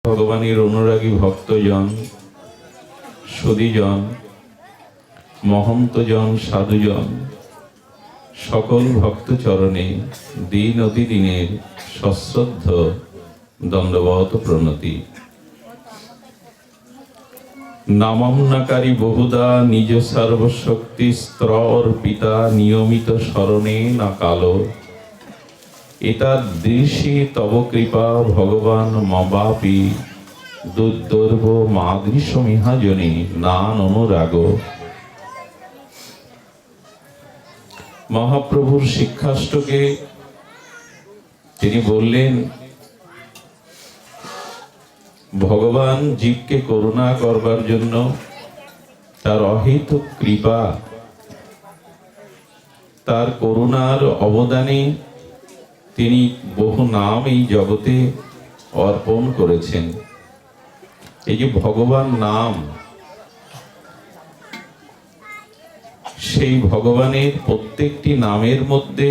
ভগবানের অনুরাগী ভক্তজন, সুধীজন, মহন্তজন, সাধুজন, সকল ভক্ত চরণে দিন অতি দিনের সশ্রদ্ধ দণ্ডবত প্রণতি। নামান্নাকারী বহুদা নিজ সর্বশক্তি স্তর পিতা নিয়মিত স্মরণে না কালো। এতার দৃশ্যে তব কৃপা ভগবান মবাপি দুর্দৈব মাদৃশ মিহাজনে নান অনুরাগ। মহাপ্রভুর শিক্ষাষ্টকে তিনি বললেন, ভগবান জীবকে করুণা করবার জন্য তার অহেতুক কৃপা, তার করুণার অবদানে তিনি বহু নাম এই জগতে অর্পণ করেছেন। এই যে ভগবান নাম, সেই ভগবানের প্রত্যেকটি নামের মধ্যে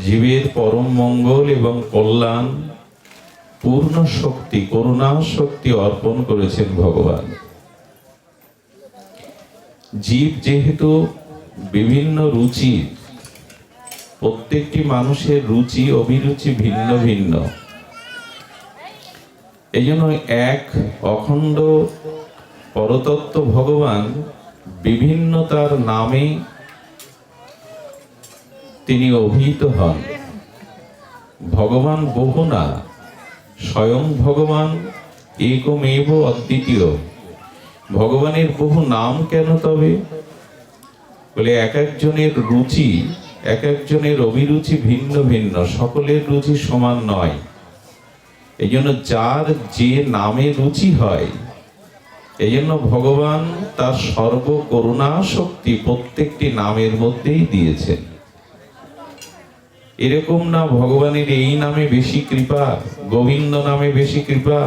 জীবের পরম মঙ্গল এবং কল্যাণ, পূর্ণ শক্তি, করুণা শক্তি অর্পণ করেছেন ভগবান। জীব যেহেতু বিভিন্ন রুচি, প্রত্যেকটি মানুষের রুচি অভিরুচি ভিন্ন ভিন্ন, এই জন্য এক অখণ্ড পরতত্ত্ব ভগবান বিভিন্ন তার নামে তিনি অভিহিত হন। ভগবান বহু না, স্বয়ং ভগবান একমেব অদ্বিতীয়। ভগবানের বহু নাম কেন তবে? বলে এক একজনের রুচি, এক একজনের অভিরুচি ভিন্ন ভিন্ন, সকলের রুচি সমান নয়। এই জন্য যার যে নামে রুচি হয়, এই জন্য ভগবান তার সর্বকরুণা শক্তি প্রত্যেকটি নামের মধ্যেই দিয়েছেন। এরকম না ভগবানের এই নামে বেশি কৃপা, গোবিন্দ নামে বেশি কৃপা,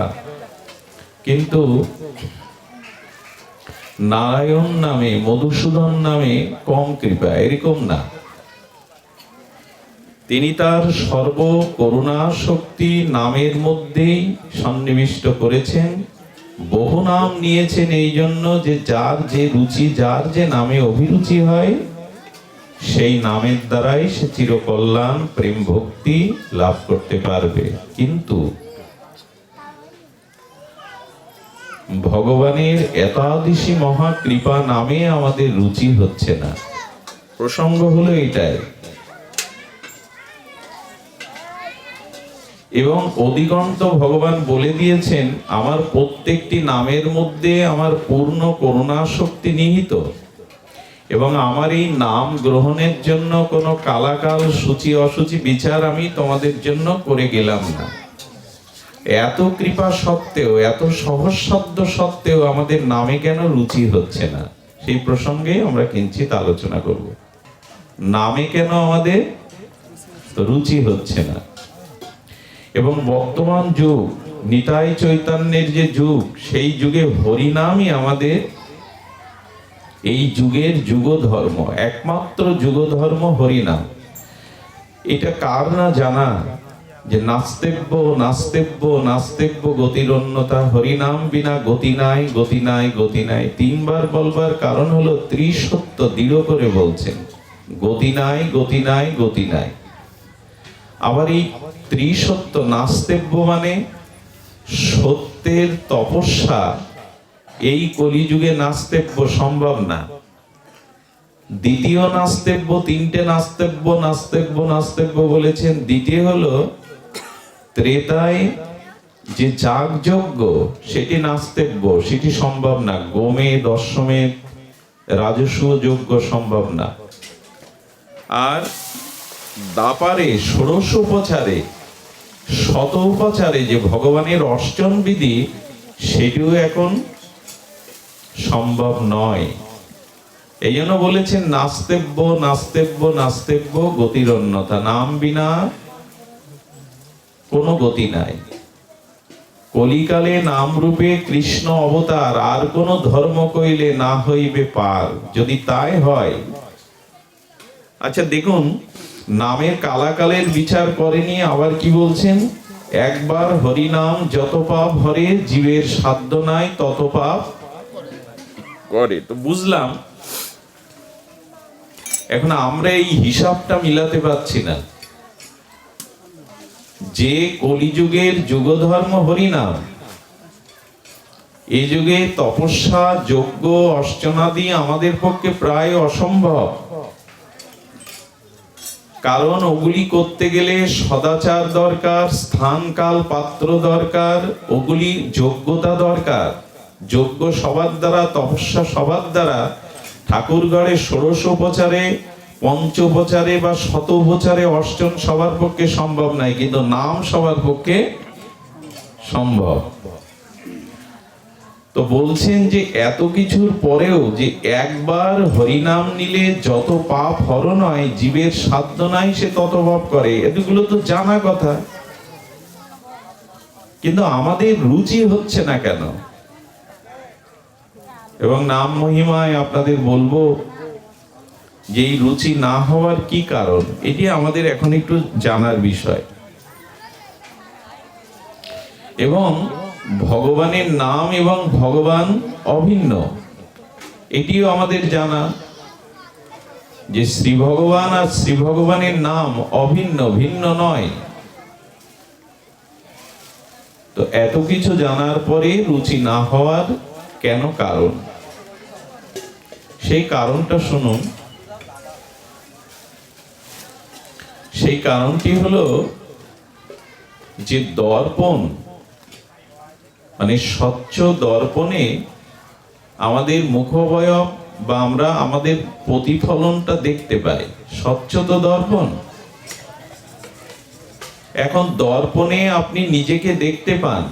কিন্তু নারায়ণ নামে, মধুসূদন নামে কম কৃপা, এরকম না। তিনি তার সর্বকরুণা শক্তি নামের মধ্যেই সন্নিবিষ্ট করেছেন। বহু নাম নিয়েছেন এই জন্য যে যার যে রুচি, যার যে নামে অভিরুচি হয়, সেই নামের দ্বারাই সে চিরকল্যাণ প্রেম ভক্তি লাভ করতে পারবে। কিন্তু ভগবানের একাদশী মহা কৃপা নামে আমাদের রুচি হচ্ছে না। প্রসঙ্গ হলো এটাই। এবং অধিকন্ত ভগবান বলে দিয়েছেন, আমার প্রত্যেকটি নামের মধ্যে আমার পূর্ণ করুণা শক্তি নিহিত, এবং আমার এই নাম গ্রহণের জন্য কোনো কালাকাল সূচি অসুচি বিচার আমি তোমাদের জন্য করে গেলাম না। এত কৃপা সত্ত্বেও, এত সহজ শব্দ সত্ত্বেও আমাদের নামে কেন রুচি হচ্ছে না, সেই প্রসঙ্গে আমরা কিঞ্চিত আলোচনা করব। নামে কেন আমাদের রুচি হচ্ছে না। এবং বর্তমান যুগ, নিতাই চৈতন্যের যে যুগ, সেই যুগে হরিনামই আমাদের এই যুগের যুগ ধর্ম, একমাত্র যুগ ধর্ম হরিনাম। এটা কার না জানা যে নাস্তেব্য নাস্তেব্য নাস্তেব্য গতিরন্যতা, হরিনাম বিনা গতি নাই, গতি নাই, গতি নাই। তিনবার বলবার কারণ হলো ত্রিসত্য দৃঢ় করে বলছেন, গতি নাই, গতি নাই, গতি নাই। আবার এই ত্রিসত্য, নাস্তেব্য মানে সত্যের তপস্যা, এই কলিযুগে নাস্তেব্য সম্ভব না। দ্বিতীয় নাস্তেব্য, তিনটে নাস্তেব্য নাস্তেব্য নাস্তেব্য বলেছেন। দ্বিতীয় হলো ত্রেতায় যে যাগযজ্ঞ, সেটি নাস্তেব্য, সেটি সম্ভব না। গোমে দশমে রাজস্ব যজ্ঞ সম্ভব না। আর দাপারে ষোড়শ উপচারে, শত উপচারে যে ভগবানের অর্চন বিধি, সেটিও এখন সম্ভব নয়। এই জন্য বলেছেন নাস্তেব্য নাস্তেব্য নাস্তেব্য গতিরন্যতা, নাম বিনা কোনো গতি নাই। কলিকালে নাম রূপে কৃষ্ণ অবতার, আর কোন ধর্ম কইলে না হইবে পার, যদি তাই হয়। আচ্ছা দেখুন, নামের কালাকালের বিচার করেনি, আবার কি বলছেন, একবার হরিনাম যত পাপ হরে, জীবের সাধ্য নাই তত পাপ করে। তো বুঝলাম, এখন আমরা এই হিসাবটা মিলাতে পারছি না। যে কলিযুগের যুগধর্ম হরিনাম, এই যুগে তপস্যা, যজ্ঞ, অর্চনাদি আমাদের পক্ষে প্রায় অসম্ভব। কারণ ওগুলি করতে গেলে সদাচার দরকার, স্থান কাল পাত্র দরকার, ওগুলি যোগ্যতা দরকার। যজ্ঞ সবার দ্বারা, তপস্যা সবার দ্বারা ঠাকুরগড়ে ষোড়শোপচারে, পঞ্চোপচারে বা শতোপচারে অর্চন সবার পক্ষে সম্ভব নাই, কিন্তু নাম সবার পক্ষে সম্ভব। তো বলছেন যে এত কিছুর পরেও যে একবার হরিনাম নিলে যত পাপ হরণ হয়, জীবের সাধ্য নাই সে তত পাপ করে। এগুলো তো জানা কথা, কিন্তু আমাদের রুচি হচ্ছে না কেন? এবং নাম মহিমায় আপনাদের বলবো যে এই রুচি না হওয়ার কি কারণ, এটি আমাদের এখন একটু জানার বিষয়। এবং ভগবানের নাম এবং ভগবান অভিন্ন, এটিও আমাদের জানা যে শ্রী ভগবান আর শ্রী ভগবানের নাম অভিন্ন, ভিন্ন নয়। তো এত কিছু জানার পরে রুচি না হওয়ার কেন কারণ, সেই কারণটা শুনুন। সেই কারণটি হলো যে দর্পণ, মানে স্বচ্ছ দর্পণে আমাদের মুখবয়ব বা আমরা আমাদের প্রতিফলনটা দেখতে পাই। স্বচ্ছ তো দর্পণ। এখন দর্পণে আপনি নিজেকে দেখতে পান।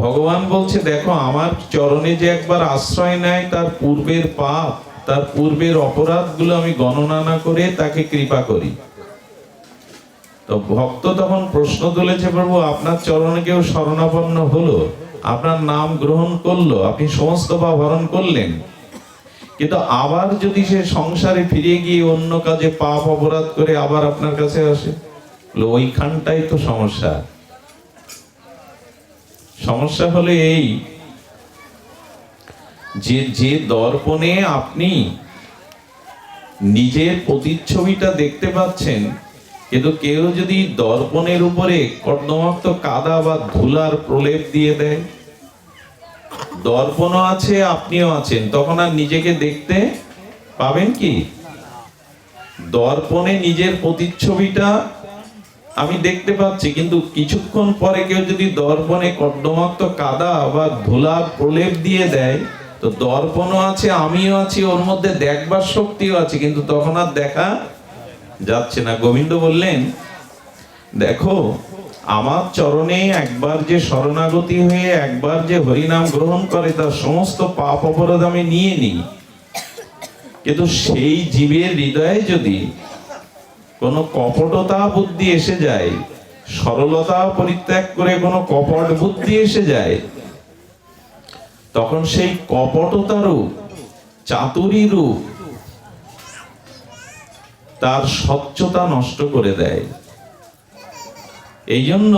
ভগবান বলছে, দেখো আমার চরণে যে একবার আশ্রয় নেয়, তার পূর্বের পাপ, তার পূর্বের অপরাধগুলো আমি গণনা না করে তাকে কৃপা করি। তো ভক্ত তখন প্রশ্ন তুলেছে, প্রভু আপনার চরণে কেউ শরণাপন্ন হলো, আপনার নাম গ্রহণ করলো, আপনি সমস্ত পাপ হরণ করলেন, কিন্তু আবার যদি সে সংসারে ফিরে গিয়ে অন্য কাজে পাপ অপরাধ করে আবার আপনার কাছে আসে, ওইখানটাই তো সমস্যা। সমস্যা হলো এই যে দর্পণে আপনি নিজের প্রতিচ্ছবিটা দেখতে পাচ্ছেন, কিন্তু কেউ যদি দর্পণের উপরে কর্দমাক্ত কাদা বা ধুলার প্রলেপ দিয়ে দেয়, দর্পণও আছে আপনিও আছেন, তখন আর নিজেকে দেখতে পাবেন কি? দর্পণে নিজের প্রতিচ্ছবিটা আমি দেখতে পাচ্ছি, কিন্তু কিছুক্ষণ পরে কেউ যদি দর্পণে কর্দমাক্ত কাদা বা ধুলার প্রলেপ দিয়ে দেয়, তো দর্পণও আছে, আমিও আছি, ওর মধ্যে দেখবার শক্তিও আছে, কিন্তু তখন আর দেখা যাচ্ছে না। গোবিন্দ বললেন, দেখো আমার চরণে একবার যে শরণাগতি হয়ে একবার যে হরিনাম গ্রহণ করে, তার সমস্ত পাপ অপরাধ আমি নিয়ে নিই, কিন্তু সেই জীবের হৃদয়ে যদি কোনো কপটতা বুদ্ধি এসে যায়, সরলতা পরিত্যাগ করে কোনো কপট বুদ্ধি এসে যায়, তখন সেই কপটতা রূপ, চাতুরী রূপ তার স্বচ্ছতা নষ্ট করে দেয়। এই জন্য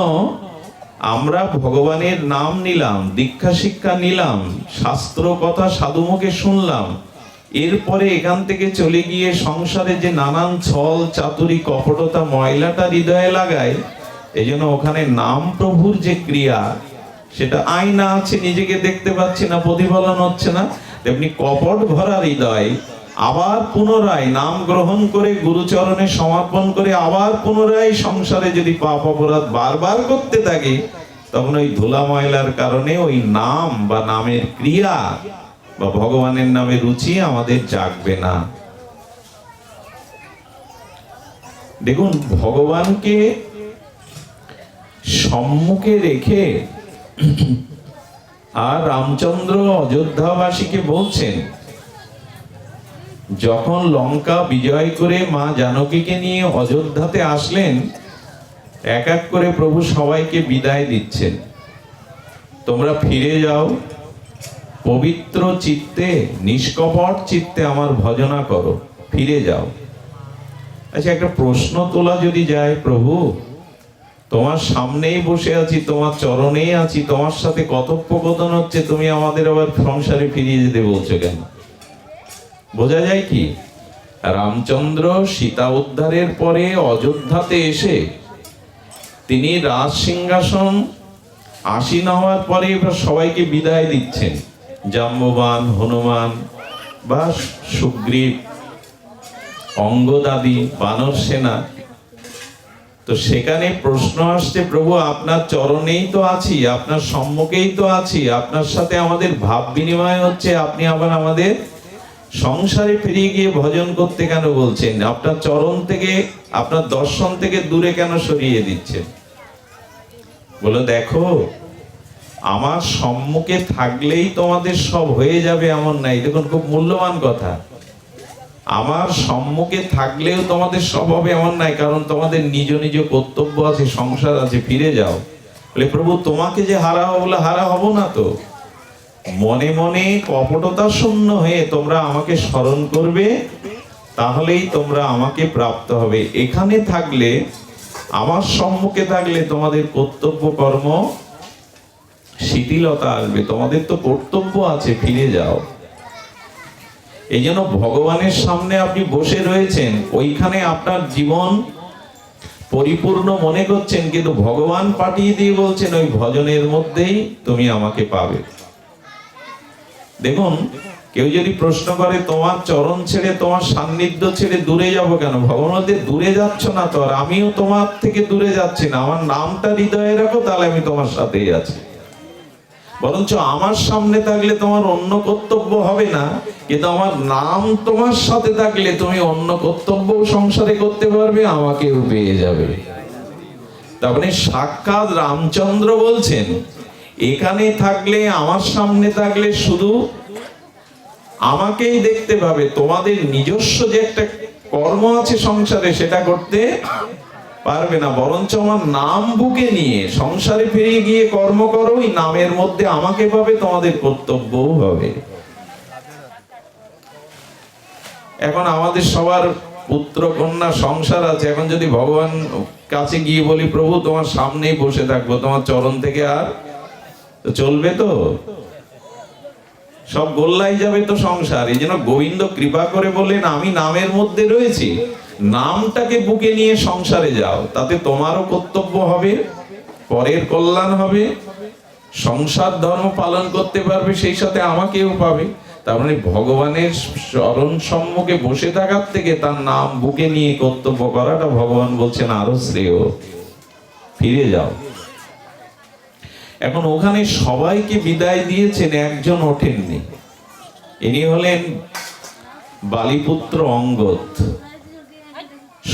আমরা ভগবানের নাম নিলাম, দীক্ষা শিক্ষা নিলাম, শাস্ত্র কথা সাধুমুখে শুনলাম, এরপরে এখান থেকে চলে গিয়ে সংসারে যে নানান ছল চাতুরী কপটতা ময়লাটা হৃদয়ে লাগায়, এই জন্য ওখানে নাম প্রভুর যে ক্রিয়া, সেটা আয়না আছে, নিজেকে দেখতে পাচ্ছি না, প্রতিফলন হচ্ছে না। তেমনি কপট ভরা হৃদয় আবার পুনরায় নাম গ্রহণ করে গুরুচরণে সমর্পণ করে আবার পুনরায় সংসারে যদি পাপ অপরাধ বারবার করতে থাকে, তখন ওই ধুলা ময়লার কারণে ওই নাম বা নামের ক্রিয়া বা ভগবানের নামে রুচি আমাদের জাগবে না। দেখুন, ভগবানকে সম্মুখে রেখে আর রামচন্দ্র অযোধ্যাবাসীকে বলছেন, যখন লঙ্কা বিজয় করে মা জানকীকে নিয়ে অযোধ্যাতে আসলেন, এক এক করে প্রভু সবাইকে বিদায় দিচ্ছেন, তোমরা ফিরে যাও, পবিত্র চিত্তে নিষ্কপট চিত্তে আমার ভজনা করো, ফিরে যাও। আচ্ছা, একটা প্রশ্ন তোলা যদি যায়, প্রভু তোমার সামনেই বসে আছি, তোমার চরণেই আছি, তোমার সাথে কথোপকথন হচ্ছে, তুমি আমাদের আবার সংসারে ফিরিয়ে যেতে বলছো কেন? বোঝা যায় কি, রামচন্দ্র সীতা উদ্ধারের পরে অযোধ্যাতে এসে তিনি রাজ সিংহাসন আসীন হওয়ার পরে এবার সবাইকে বিদায় দিচ্ছেন। জাম্ববান, হনুমান বা সুগ্রীব, অঙ্গদাদি, বানর সেনা। তো সেখানে প্রশ্ন আসছে, প্রভু আপনার চরণেই তো আছি, আপনার সম্মুখেই তো আছি, আপনার সাথে আমাদের ভাব বিনিময় হচ্ছে, আপনি আবার আমাদের সংসারে ফিরিয়ে গিয়ে ভজন করতে কেন বলছেন? আপনার চরণ থেকে, আপনার দর্শন থেকে দূরে কেন সরিয়ে দিচ্ছেন? বলে দেখো, আমার সম্মুখে থাকলেই তোমাদের সব হয়ে যাবে এমন নাই। দেখুন, খুব মূল্যবান কথা। আমার সম্মুখে থাকলেও তোমাদের সব হবে এমন নাই, কারণ তোমাদের নিজ নিজ কর্তব্য আছে, সংসার আছে, ফিরে যাও। বলে প্রভু তোমাকে যে হারাবো বলে হারা হব না তো, মনে মনে কপটতা শূন্য হয়ে তোমরা আমাকে স্মরণ করবে, তাহলেই তোমরা আমাকে প্রাপ্ত হবে। এখানে থাকলে, আমার সম্মুখে থাকলে তোমাদের কর্তব্য কর্ম শিথিলতা আসবে, তোমাদের তো কর্তব্য আছে, ফিরে যাও। এই জন্য ভগবানের সামনে আপনি বসে রয়েছেন, ওইখানে আপনার জীবন পরিপূর্ণ মনে করছেন, কিন্তু ভগবান পাঠিয়ে দিয়ে বলছেন ওই ভজনের মধ্যেই তুমি আমাকে পাবে। দেখুন, কেউ যদি প্রশ্ন করে তোমার চরণ ছেড়ে, তোমার সান্নিধ্য ছেড়ে দূরে যাব কেন? ভগবান বলতে দূরে যাচ্ছ না তো, আর আমিও তোমার থেকে দূরে যাচ্ছি না। আমার নামটা হৃদয়ে রাখো, তাহলে আমি তোমার সাথেই আছি। বরঞ্চ আমার সামনে থাকলে তোমার অন্য কর্তব্য হবে না, কিন্তু আমার নাম তোমার সাথে থাকলে তুমি অন্য কর্তব্য সংসারে করতে পারবে, আমাকেও পেয়ে যাবে। তারপরে সাক্ষাৎ রামচন্দ্র বলছেন, এখানে থাকলে, আমার সামনে থাকলে শুধু আমাকেই দেখতে পাবে, তোমাদের নিজস্ব যে একটা কর্ম আছে সংসারে সেটা করতে পারবে না। বরঞ্চ আমার নাম বুকে নিয়ে সংসারে ফিরে গিয়ে কর্ম করো, ওই নামের মধ্যে আমাকে পাবে, তোমাদের কর্তব্যও হবে। এখন আমাদের সবার পুত্র কন্যা সংসার আছে, এখন যদি ভগবান কাছে গিয়ে বলি প্রভু তোমার সামনেই বসে থাকবো, তোমার চরণ থেকে আর তো চলবে? তো সব গোল্লাই যাবে তো সংসার। এই জন্য গোবিন্দ কৃপা করে বললেন, আমি নামের মধ্যে রয়েছি, নামটাকে বুকে নিয়ে সংসারে যাও, তাতে তোমারও কর্তব্য হবে, পরের কল্যাণ হবে, সংসার ধর্ম পালন করতে পারবে, সেই সাথে আমাকেও পাবে। তার মানে ভগবানের চরণ সম্মুখে বসে থাকার থেকে তার নাম বুকে নিয়ে কর্তব্য করাটা ভগবান বলছেন আরো শ্রেয়, ফিরে যাও। এখন ওখানে সবাইকে বিদায় দিয়েছেন, একজন ওঠেননি। ইনি হলেন বালিপুত্র অঙ্গদ।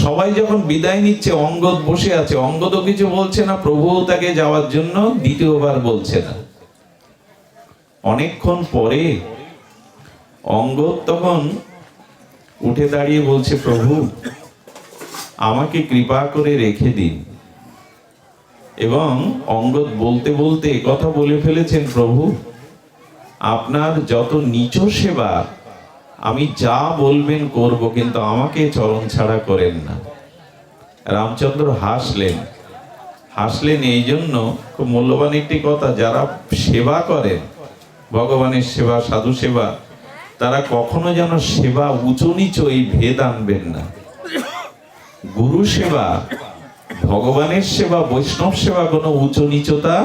সবাই যখন বিদায় নিচ্ছে, অঙ্গদ বসে আছে। অঙ্গদও কিছু বলছে না, প্রভু তাকে যাওয়ার জন্য দ্বিতীয়বার বলছে না। অনেকক্ষণ পরে অঙ্গদ তখন উঠে দাঁড়িয়ে বলছে, প্রভু আমাকে কৃপা করে রেখে দিন। এবং অঙ্গদ বলতে বলতে কথা বলে ফেলেছেন, প্রভু আপনার যত নিচ সেবা আমি যা বলবেন করব, কিন্তু আমাকে চরণ ছাড়া করেন না। রামচন্দ্র হাসলেন এই জন্য, খুব মূল্যবান একটি কথা, যারা সেবা করেন, ভগবানের সেবা, সাধু সেবা, তারা কখনো যেন সেবা উঁচু নিচু এই ভেদ আনবেন না। গুরু সেবা, ভগবানের সেবা, বৈষ্ণব সেবা কোনো উঁচু নিচুতা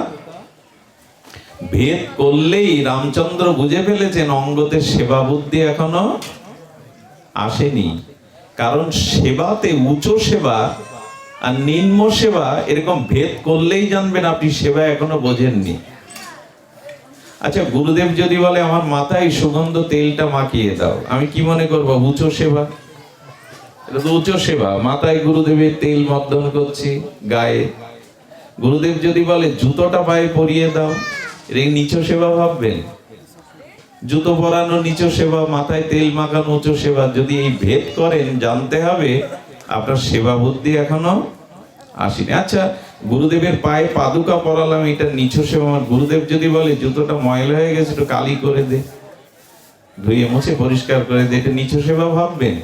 ভেদ করলেই রামচন্দ্র বুঝে ফেলেছেন অঙ্গদের সেবা বুদ্ধি এখনো আসেনি। কারণ সেবাতে উঁচু সেবা আর নিম্ন সেবা এরকম ভেদ করলেই জানবেন আপনি সেবা এখনো বোঝেননি। আচ্ছা, গুরুদেব যদি বলে আমার মাথায় সুগন্ধ তেলটা মাখিয়ে দাও, আমি কি মনে করবো? উঁচু সেবা। এটা তো উঁচু সেবা, মাথায় গুরুদেবের তেল মর্দন করছি গায়ে। গুরুদেব যদি বলে জুতোটা পায়ে পরিয়ে দাও, এটা নিচু সেবা ভাববেন? জুতো পরানো নিচু সেবা, মাথায় তেল মাখানো উঁচু সেবা। যদি এই ভেদ করেন, জানতে হবে আপনার সেবা বুদ্ধি এখনো আসেনি। আচ্ছা, গুরুদেবের পায়ে পাদুকা পরালাম, এটা নিচু সেবা। আমার গুরুদেব যদি বলে জুতোটা ময়লা হয়ে গেছে, একটু কালি করে দে, ধুয়ে মুছে পরিষ্কার করে দে, এটা নিচু সেবা ভাববেন?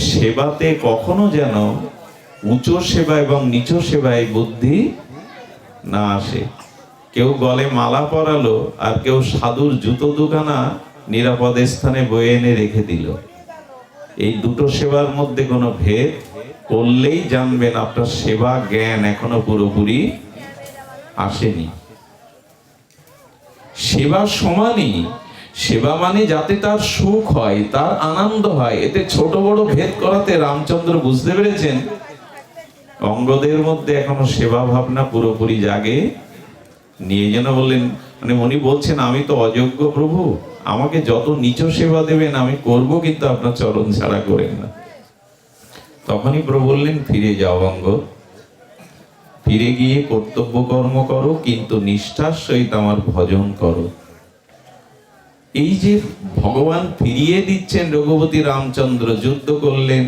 সেবাতে কখনো যেন উঁচু সেবা এবং নিচু সেবায় বুদ্ধি না আসে। কেউ গলে মালা পরালো আর কেউ সাধুর জুতো দুখানা নিরাপদ স্থানে বয়ে এনে রেখে দিল। এই দুটো সেবার মধ্যে কোনো ভেদ করলেই জানবেন আপনার সেবা জ্ঞান এখনো পুরোপুরি আসেনি। সেবা সমানই, সেবা মানে যাতে তার সুখ হয়, তার আনন্দ হয়। এতে ছোট বড় ভেদ করাতে রামচন্দ্র বুঝতে পেরেছেন অঙ্গদের মধ্যে এখনো সেবা ভাবনা পুরোপুরি জাগে নিয়ে। যেন বললেন, মানে উনি বলছেন আমি তো অযোগ্য প্রভু, আমাকে যত নিচু সেবা দেবেন আমি করব, কিন্তু আপনার চরণ ছাড়া করেন না। তখনই প্রভু বললেন ফিরে যাও অঙ্গ, ফিরে গিয়ে কর্তব্য কর্ম করো, কিন্তু নিষ্ঠার সহিত আমার ভজন করো। এই যে ভগবান ফিরিয়ে দিচ্ছেন, রঘুপতি রামচন্দ্র যুদ্ধ করলেন,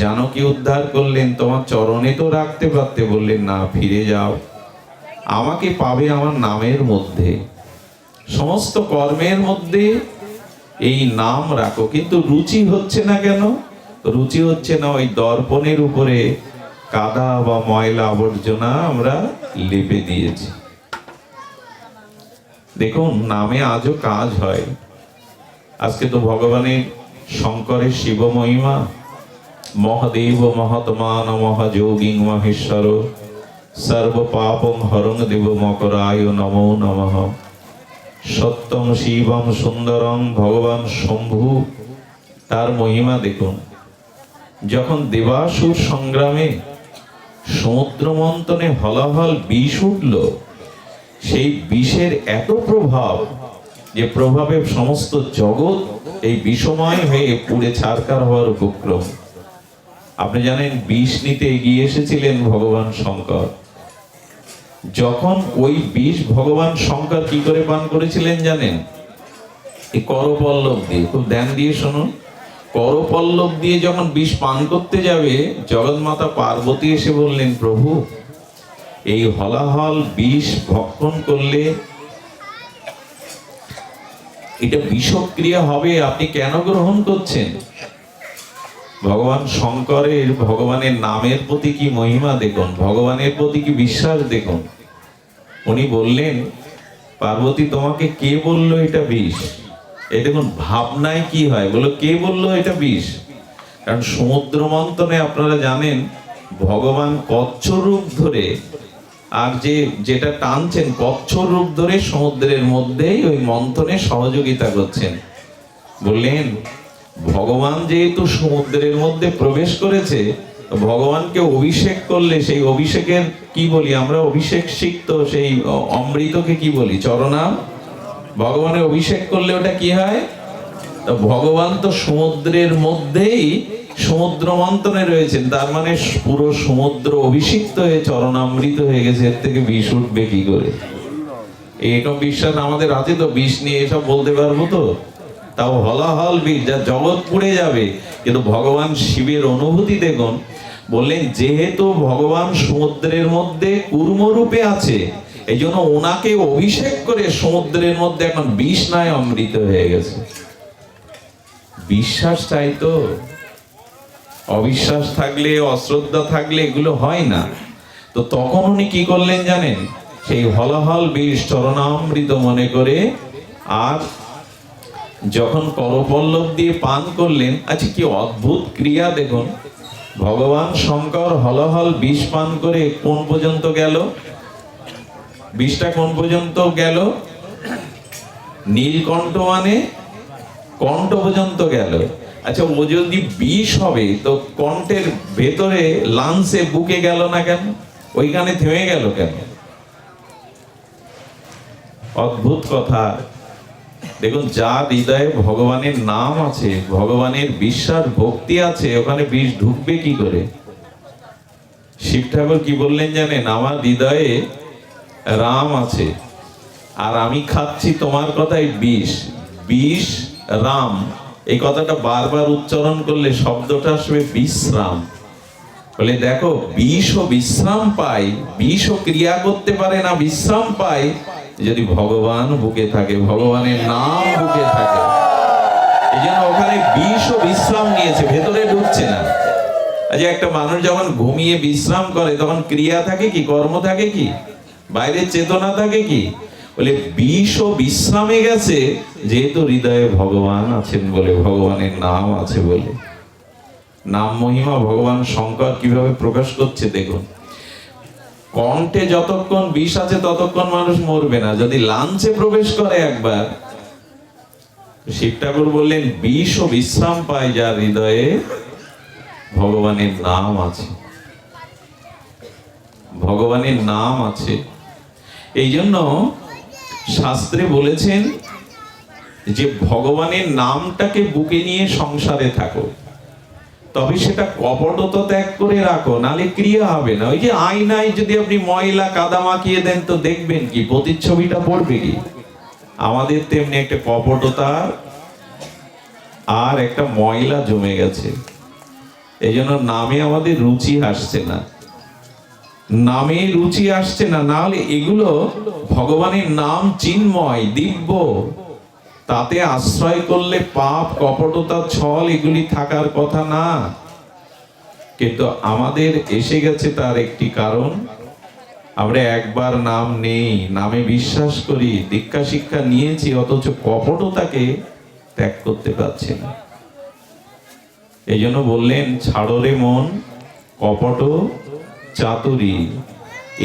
জানকী উদ্ধার করলেন, তোমার চরণে তো রাখতে পারতে, বললেন না, ফিরে যাও, আমাকে পাবে আমার নামের মধ্যে, সমস্ত কর্মের মধ্যে এই নাম রাখো। কিন্তু রুচি হচ্ছে না কেন? রুচি হচ্ছে না ওই দর্পণের উপরে কাদা বা ময়লা আবর্জনা আমরা লেপে দিয়েছি। দেখুন, নামে আজও কাজ হয়। আজকে তো ভগবানের শঙ্করের শিব মহিমা, মহাদেব মহাত্মান মহাযোগী মহেশ্বর সর্ব পাপং হরং দেব মকরায় নমো নমঃ। সত্যম শিবম সুন্দরম ভগবান শম্ভু, তার মহিমা দেখুন। যখন দেবাসুর সংগ্রামে সমুদ্র মন্থনে হলাহল বিষ উঠল, সেই বিষের এত প্রভাব যে প্রভাবে সমস্ত জগৎ এই বিষময় হয়ে পুড়ে ছারখার হওয়ার উপক্রম। আপনি জানেন বিষ নিতে এগিয়ে এসেছিলেন ভগবান শঙ্কর। যখন ওই বিষ ভগবান শঙ্কর কি করে পান করেছিলেন জানেন? এই করপল্লব দিয়ে, খুব ধ্যান দিয়ে শুনুন। করপল্লব দিয়ে যখন বিষ পান করতে যাবে, জগন্মাতা পার্বতী এসে বললেন, প্রভু এই হলাহল বিষ ভক্ষণ করলে এটা বিষক্রিয়া হবে, আপনি কেন গ্রহণ করছেন? ভগবান শঙ্করের, ভগবানের নামের প্রতি কি মহিমা দেখুন, ভগবানের প্রতি কি বিশ্বাস দেখুন। উনি বললেন, পার্বতী তোমাকে কে বললো এটা বিষ? এই দেখুন ভাবনায় কি হয়, বলো কে বললো এটা বিষ? কারণ সমুদ্র মন্থনে আপনারা জানেন ভগবান কচ্ছ রূপ ধরে, আর যেটা টানছেন কচ্ছ রূপ ধরে সমুদ্রের মধ্যেই ওই মন্থনে সহযোগিতা করছেন। বললেন ভগবান যেহেতু সমুদ্রের মধ্যে প্রবেশ করেছে, ভগবানকে অভিষেক করলে সেই অভিষেকের কি বলি আমরা, অভিষেক সিক্ত সেই অমৃতকে কি বলি, চরণাম। ভগবানের অভিষেক করলে ওটা কি হয়? তো ভগবান তো সমুদ্রের মধ্যেই সমুদ্র মন্থনে রয়েছেন, তার মানে পুরো সমুদ্র অভিষিক্ত হয়ে চরণামৃত হয়ে গেছে, এর থেকে বিষ উঠবে কি করে? এরকম বিশ্বাস আমাদের আছে তো? বিষ নিয়ে এসব বলতে পারবো তো? তাও হলাহল বিষ, যা জগৎ পুড়ে যাবে। কিন্তু ভগবান শিবের অনুভূতি দেখুন। বললেন যেহেতু ভগবান সমুদ্রের মধ্যে কূর্মরূপে আছে, এই জন্য ওনাকে অভিষেক করে সমুদ্রের মধ্যে এখন বিষ নয় অমৃত হয়ে গেছে। বিশ্বাস চাই তো, অবিশ্বাস থাকলে, অশ্রদ্ধা থাকলে এগুলো হয় না। তো তখন উনি কি করলেন জানেন? সেই হলাহল বিষ চরণামৃত মনে করে, আর যখন করপল্লব দিয়ে পান করলেন, আচ্ছা কি অদ্ভুত ক্রিয়া দেখুন। ভগবান শঙ্কর হলাহল বিষ পান করে কোন পর্যন্ত গেল? বিষটা কোন পর্যন্ত গেল? নীলকণ্ঠ মানে কণ্ঠ পর্যন্ত গেল। আচ্ছা ও যদি বিষ হবে তো কণ্ঠের ভেতরে, লাংসে, বুকে গেল না কেন? ওইখানে থেমে গেল কেন? অদ্ভুত কথা। দেখুন, যার হৃদয়ে ভগবানের নাম আছে, ভগবানের বিশ্বাস ভক্তি আছে, ওখানে বিষ ঢুকবে কি করে? শিব ঠাকুর কি বললেন জানেন? আমার হৃদয়ে রাম আছে আর আমি খাচ্ছি তোমার কথাই বিষ। বিষ রাম, এই কথাটা বারবার উচ্চারণ করলে শব্দটা আসবে বিশ্রাম। বলে দেখো, বিষও বিশ্রাম পায়, বিষও ক্রিয়া করতে পারে না, বিশ্রাম পায় যদি ভগবান বুকে থাকে, ভগবানের নাম বুকে থাকে। এই জন্য ওখানে বিষও বিশ্রাম নিয়েছে, ভেতরে ঢুকছে না। আচ্ছা, একটা মানুষ যখন ঘুমিয়ে বিশ্রাম করে তখন ক্রিয়া থাকে কি, কর্ম থাকে কি, বাইরের চেতনা থাকে কি? বলে বিষ ও বিশ্রামে গেছে, যেহেতু হৃদয়ে ভগবান আছেন বলে, ভগবানের নাম আছে বলে। নাম মহিমা ভগবান শঙ্কর কিভাবে প্রকাশ করছে দেখুন। কণ্ঠে যতক্ষণ বিষ আছে ততক্ষণ মানুষ মরবে না, যদি লাঞ্চে প্রবেশ করে একবার, শিব ঠাকুর বললেন বিষ ও বিশ্রাম পায় যার হৃদয়ে ভগবানের নাম আছে, ভগবানের নাম আছে। এই জন্য শাস্ত্রে বলেছেন যে ভগবানের নামটাকে বুকে নিয়ে সংসারে থাকো, তবে সেটা কপটতা ত্যাগ করে রাখো, নালে ক্রিয়া হবে না। ওই যে আয়নায় যদি আপনি ময়লা কাদা মাখিয়ে দেন তো দেখবেন কি, প্রতিচ্ছবিটা পড়বে কি? আমাদের তেমনি একটা কপটতা আর একটা ময়লা জমে গেছে। এই জন্য নামে আমাদের রুচি আসছে না, নামে রুচি আসছে না। নাহলে এগুলো ভগবানের নাম চিন্ময় দিব্য, তাতে আশ্রয় করলে পাপ কপটতা ছল এগুলি থাকার কথা না। কিন্তু আমাদের এসে গেছে তার একটি কারণ, আমরা একবার নাম নেই, নামে বিশ্বাস করি, দীক্ষা শিক্ষা নিয়েছি, অথচ কপটতাকে ত্যাগ করতে পারছি না। এই জন্য বললেন ছাড়ো রে মন কপট চাতুরী।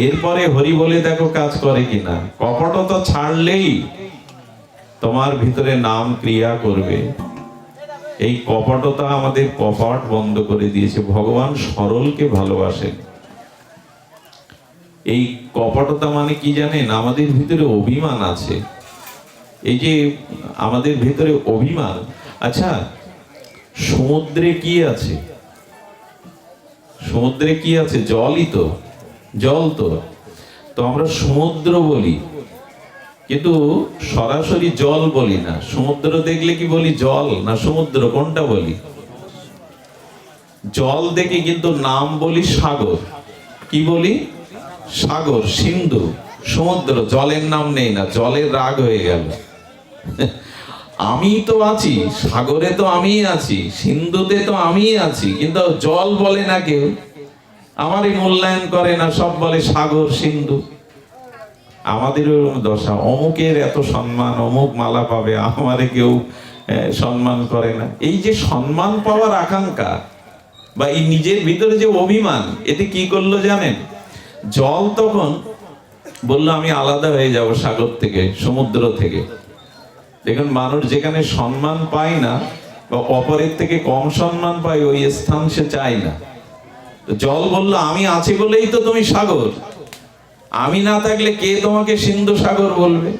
এরপরে হরি বলে দেখো কাজ করে কিনা। কপটতা ছাড়লেই তোমার ভিতরে নাম ক্রিয়া করবে। এই কপটতা আমাদের কপাট বন্ধ করে দিয়েছে। ভগবান সরলকে ভালোবাসেন। এই কপটতা মানে কি জানেন? আমাদের ভিতরে অভিমান আছে। এই যে আমাদের ভিতরে অভিমান। আচ্ছা, সমুদ্রে কি আছে? সমুদ্রে কি আছে? জলই তো, জল তো। তো আমরা সমুদ্র বলি, কিন্তু সরাসরি জল বলি না। সমুদ্র দেখলে কি বলি জল না সমুদ্র, কোনটা বলি? জল দেখে কিন্তু নাম বলি সাগর। কি বলি? সাগর, সিন্ধু, সমুদ্র। জলের নাম নেই না, জলের রাগ হয়ে গেল। আমি তো আছি সাগরে, তো আমি আছি সিন্ধুতে, তো আমি আছি, কিন্তু জল বলে না কেউ, আমারই মূল্যায়ন করে না, সব বলে সাগর সিন্ধু। আমাদের দশা। অমুকের এত সম্মান, অমুক মালা পাবে, আমারে কেউ সম্মান করে না। এই যে সম্মান পাওয়ার আকাঙ্ক্ষা বা এই নিজের ভিতরে যে অভিমান, এতে কি করলো জানেন? জল তখন বললো আমি আলাদা হয়ে যাব সাগর থেকে, সমুদ্র থেকে। দেখুন, মানুষ যেখানে সম্মান পায় না বা অপরের থেকে কম সম্মান পায়, ওই স্থান সে চায় না। জল বললো আমি আছি বলেই তো তুমি সাগর, আমি না থাকলে কে তোমাকে সিন্ধু সাগর বলবে?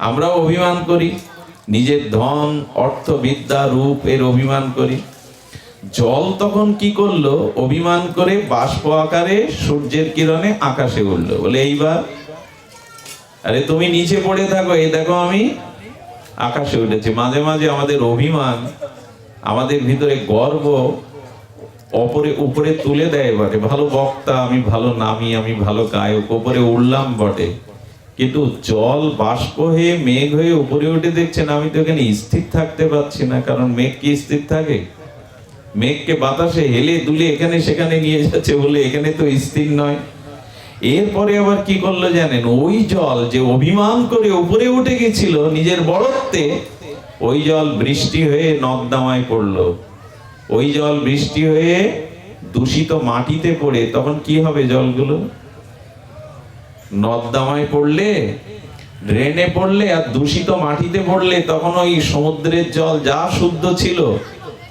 আমরা অভিমান করি, নিজের ধন অর্থ বিদ্যা রূপ এর অভিমান করি। জল তখন কি করলো? অভিমান করে বাষ্প আকারে সূর্যের কিরণে আকাশে উঠলো। বলে এইবার আরে তুমি নিচে পড়ে থাকো, এই দেখো আমি আকাশে উঠেছি। মাঝে মাঝে আমাদের অভিমান, আমাদের ভিতরে গর্ব অপরে উপরে তুলে দেয় বটে। ভালো বক্তা আমি, ভালো নামি আমি, ভালো গায়ক, উপরে উঠলাম বটে, কিন্তু জল বাষ্প হয়ে মেঘ হয়ে উপরে উঠে দেখছেন আমি তো এখানে স্থির থাকতে পারছি না। কারণ মেঘ কি স্থির থাকে? মেঘকে বাতাসে হেলে দুলে এখানে সেখানে নিয়ে যাচ্ছে বলে এখানে তো স্থির নয়। এরপরে আবার কি করলো জানেন? ওই জল যে অভিমান করে উপরে উঠে গেছিল নিজের বড়ত্বে, ওই জল বৃষ্টি হয়ে নর্দমায় পড়লো। ওই জল বৃষ্টি হয়ে দূষিত মাটিতে পড়ে তখন কি হবে? জলগুলো নর্দমায় পড়লে, ড্রেনে পড়লে আর দূষিত মাটিতে পড়লে, তখন ওই সমুদ্রের জল যা শুদ্ধ ছিল,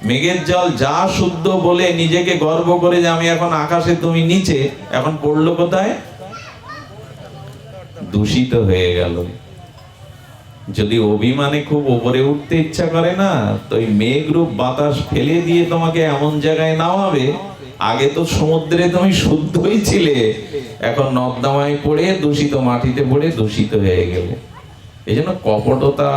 মেঘের জল যা শুদ্ধ বলে নিজেকে গর্ব করে যে আমি এখন আকাশে তুমি নিচে, এখন পড়লো কোথায়? দূষিত হয়ে গেল। যদি অভিমানে খুব উপরে উঠতে ইচ্ছা করে না, তো ওই মেঘ রূপ বাতাস ফেলে দিয়ে তোমাকে এমন জায়গায় নামাবে, আগে তো সমুদ্রে তুমি শুদ্ধই ছিলে, এখন নর্দমায় পড়ে দূষিত মাটিতে পড়ে দূষিত হয়ে গেলে। এই জন্য কপটতা,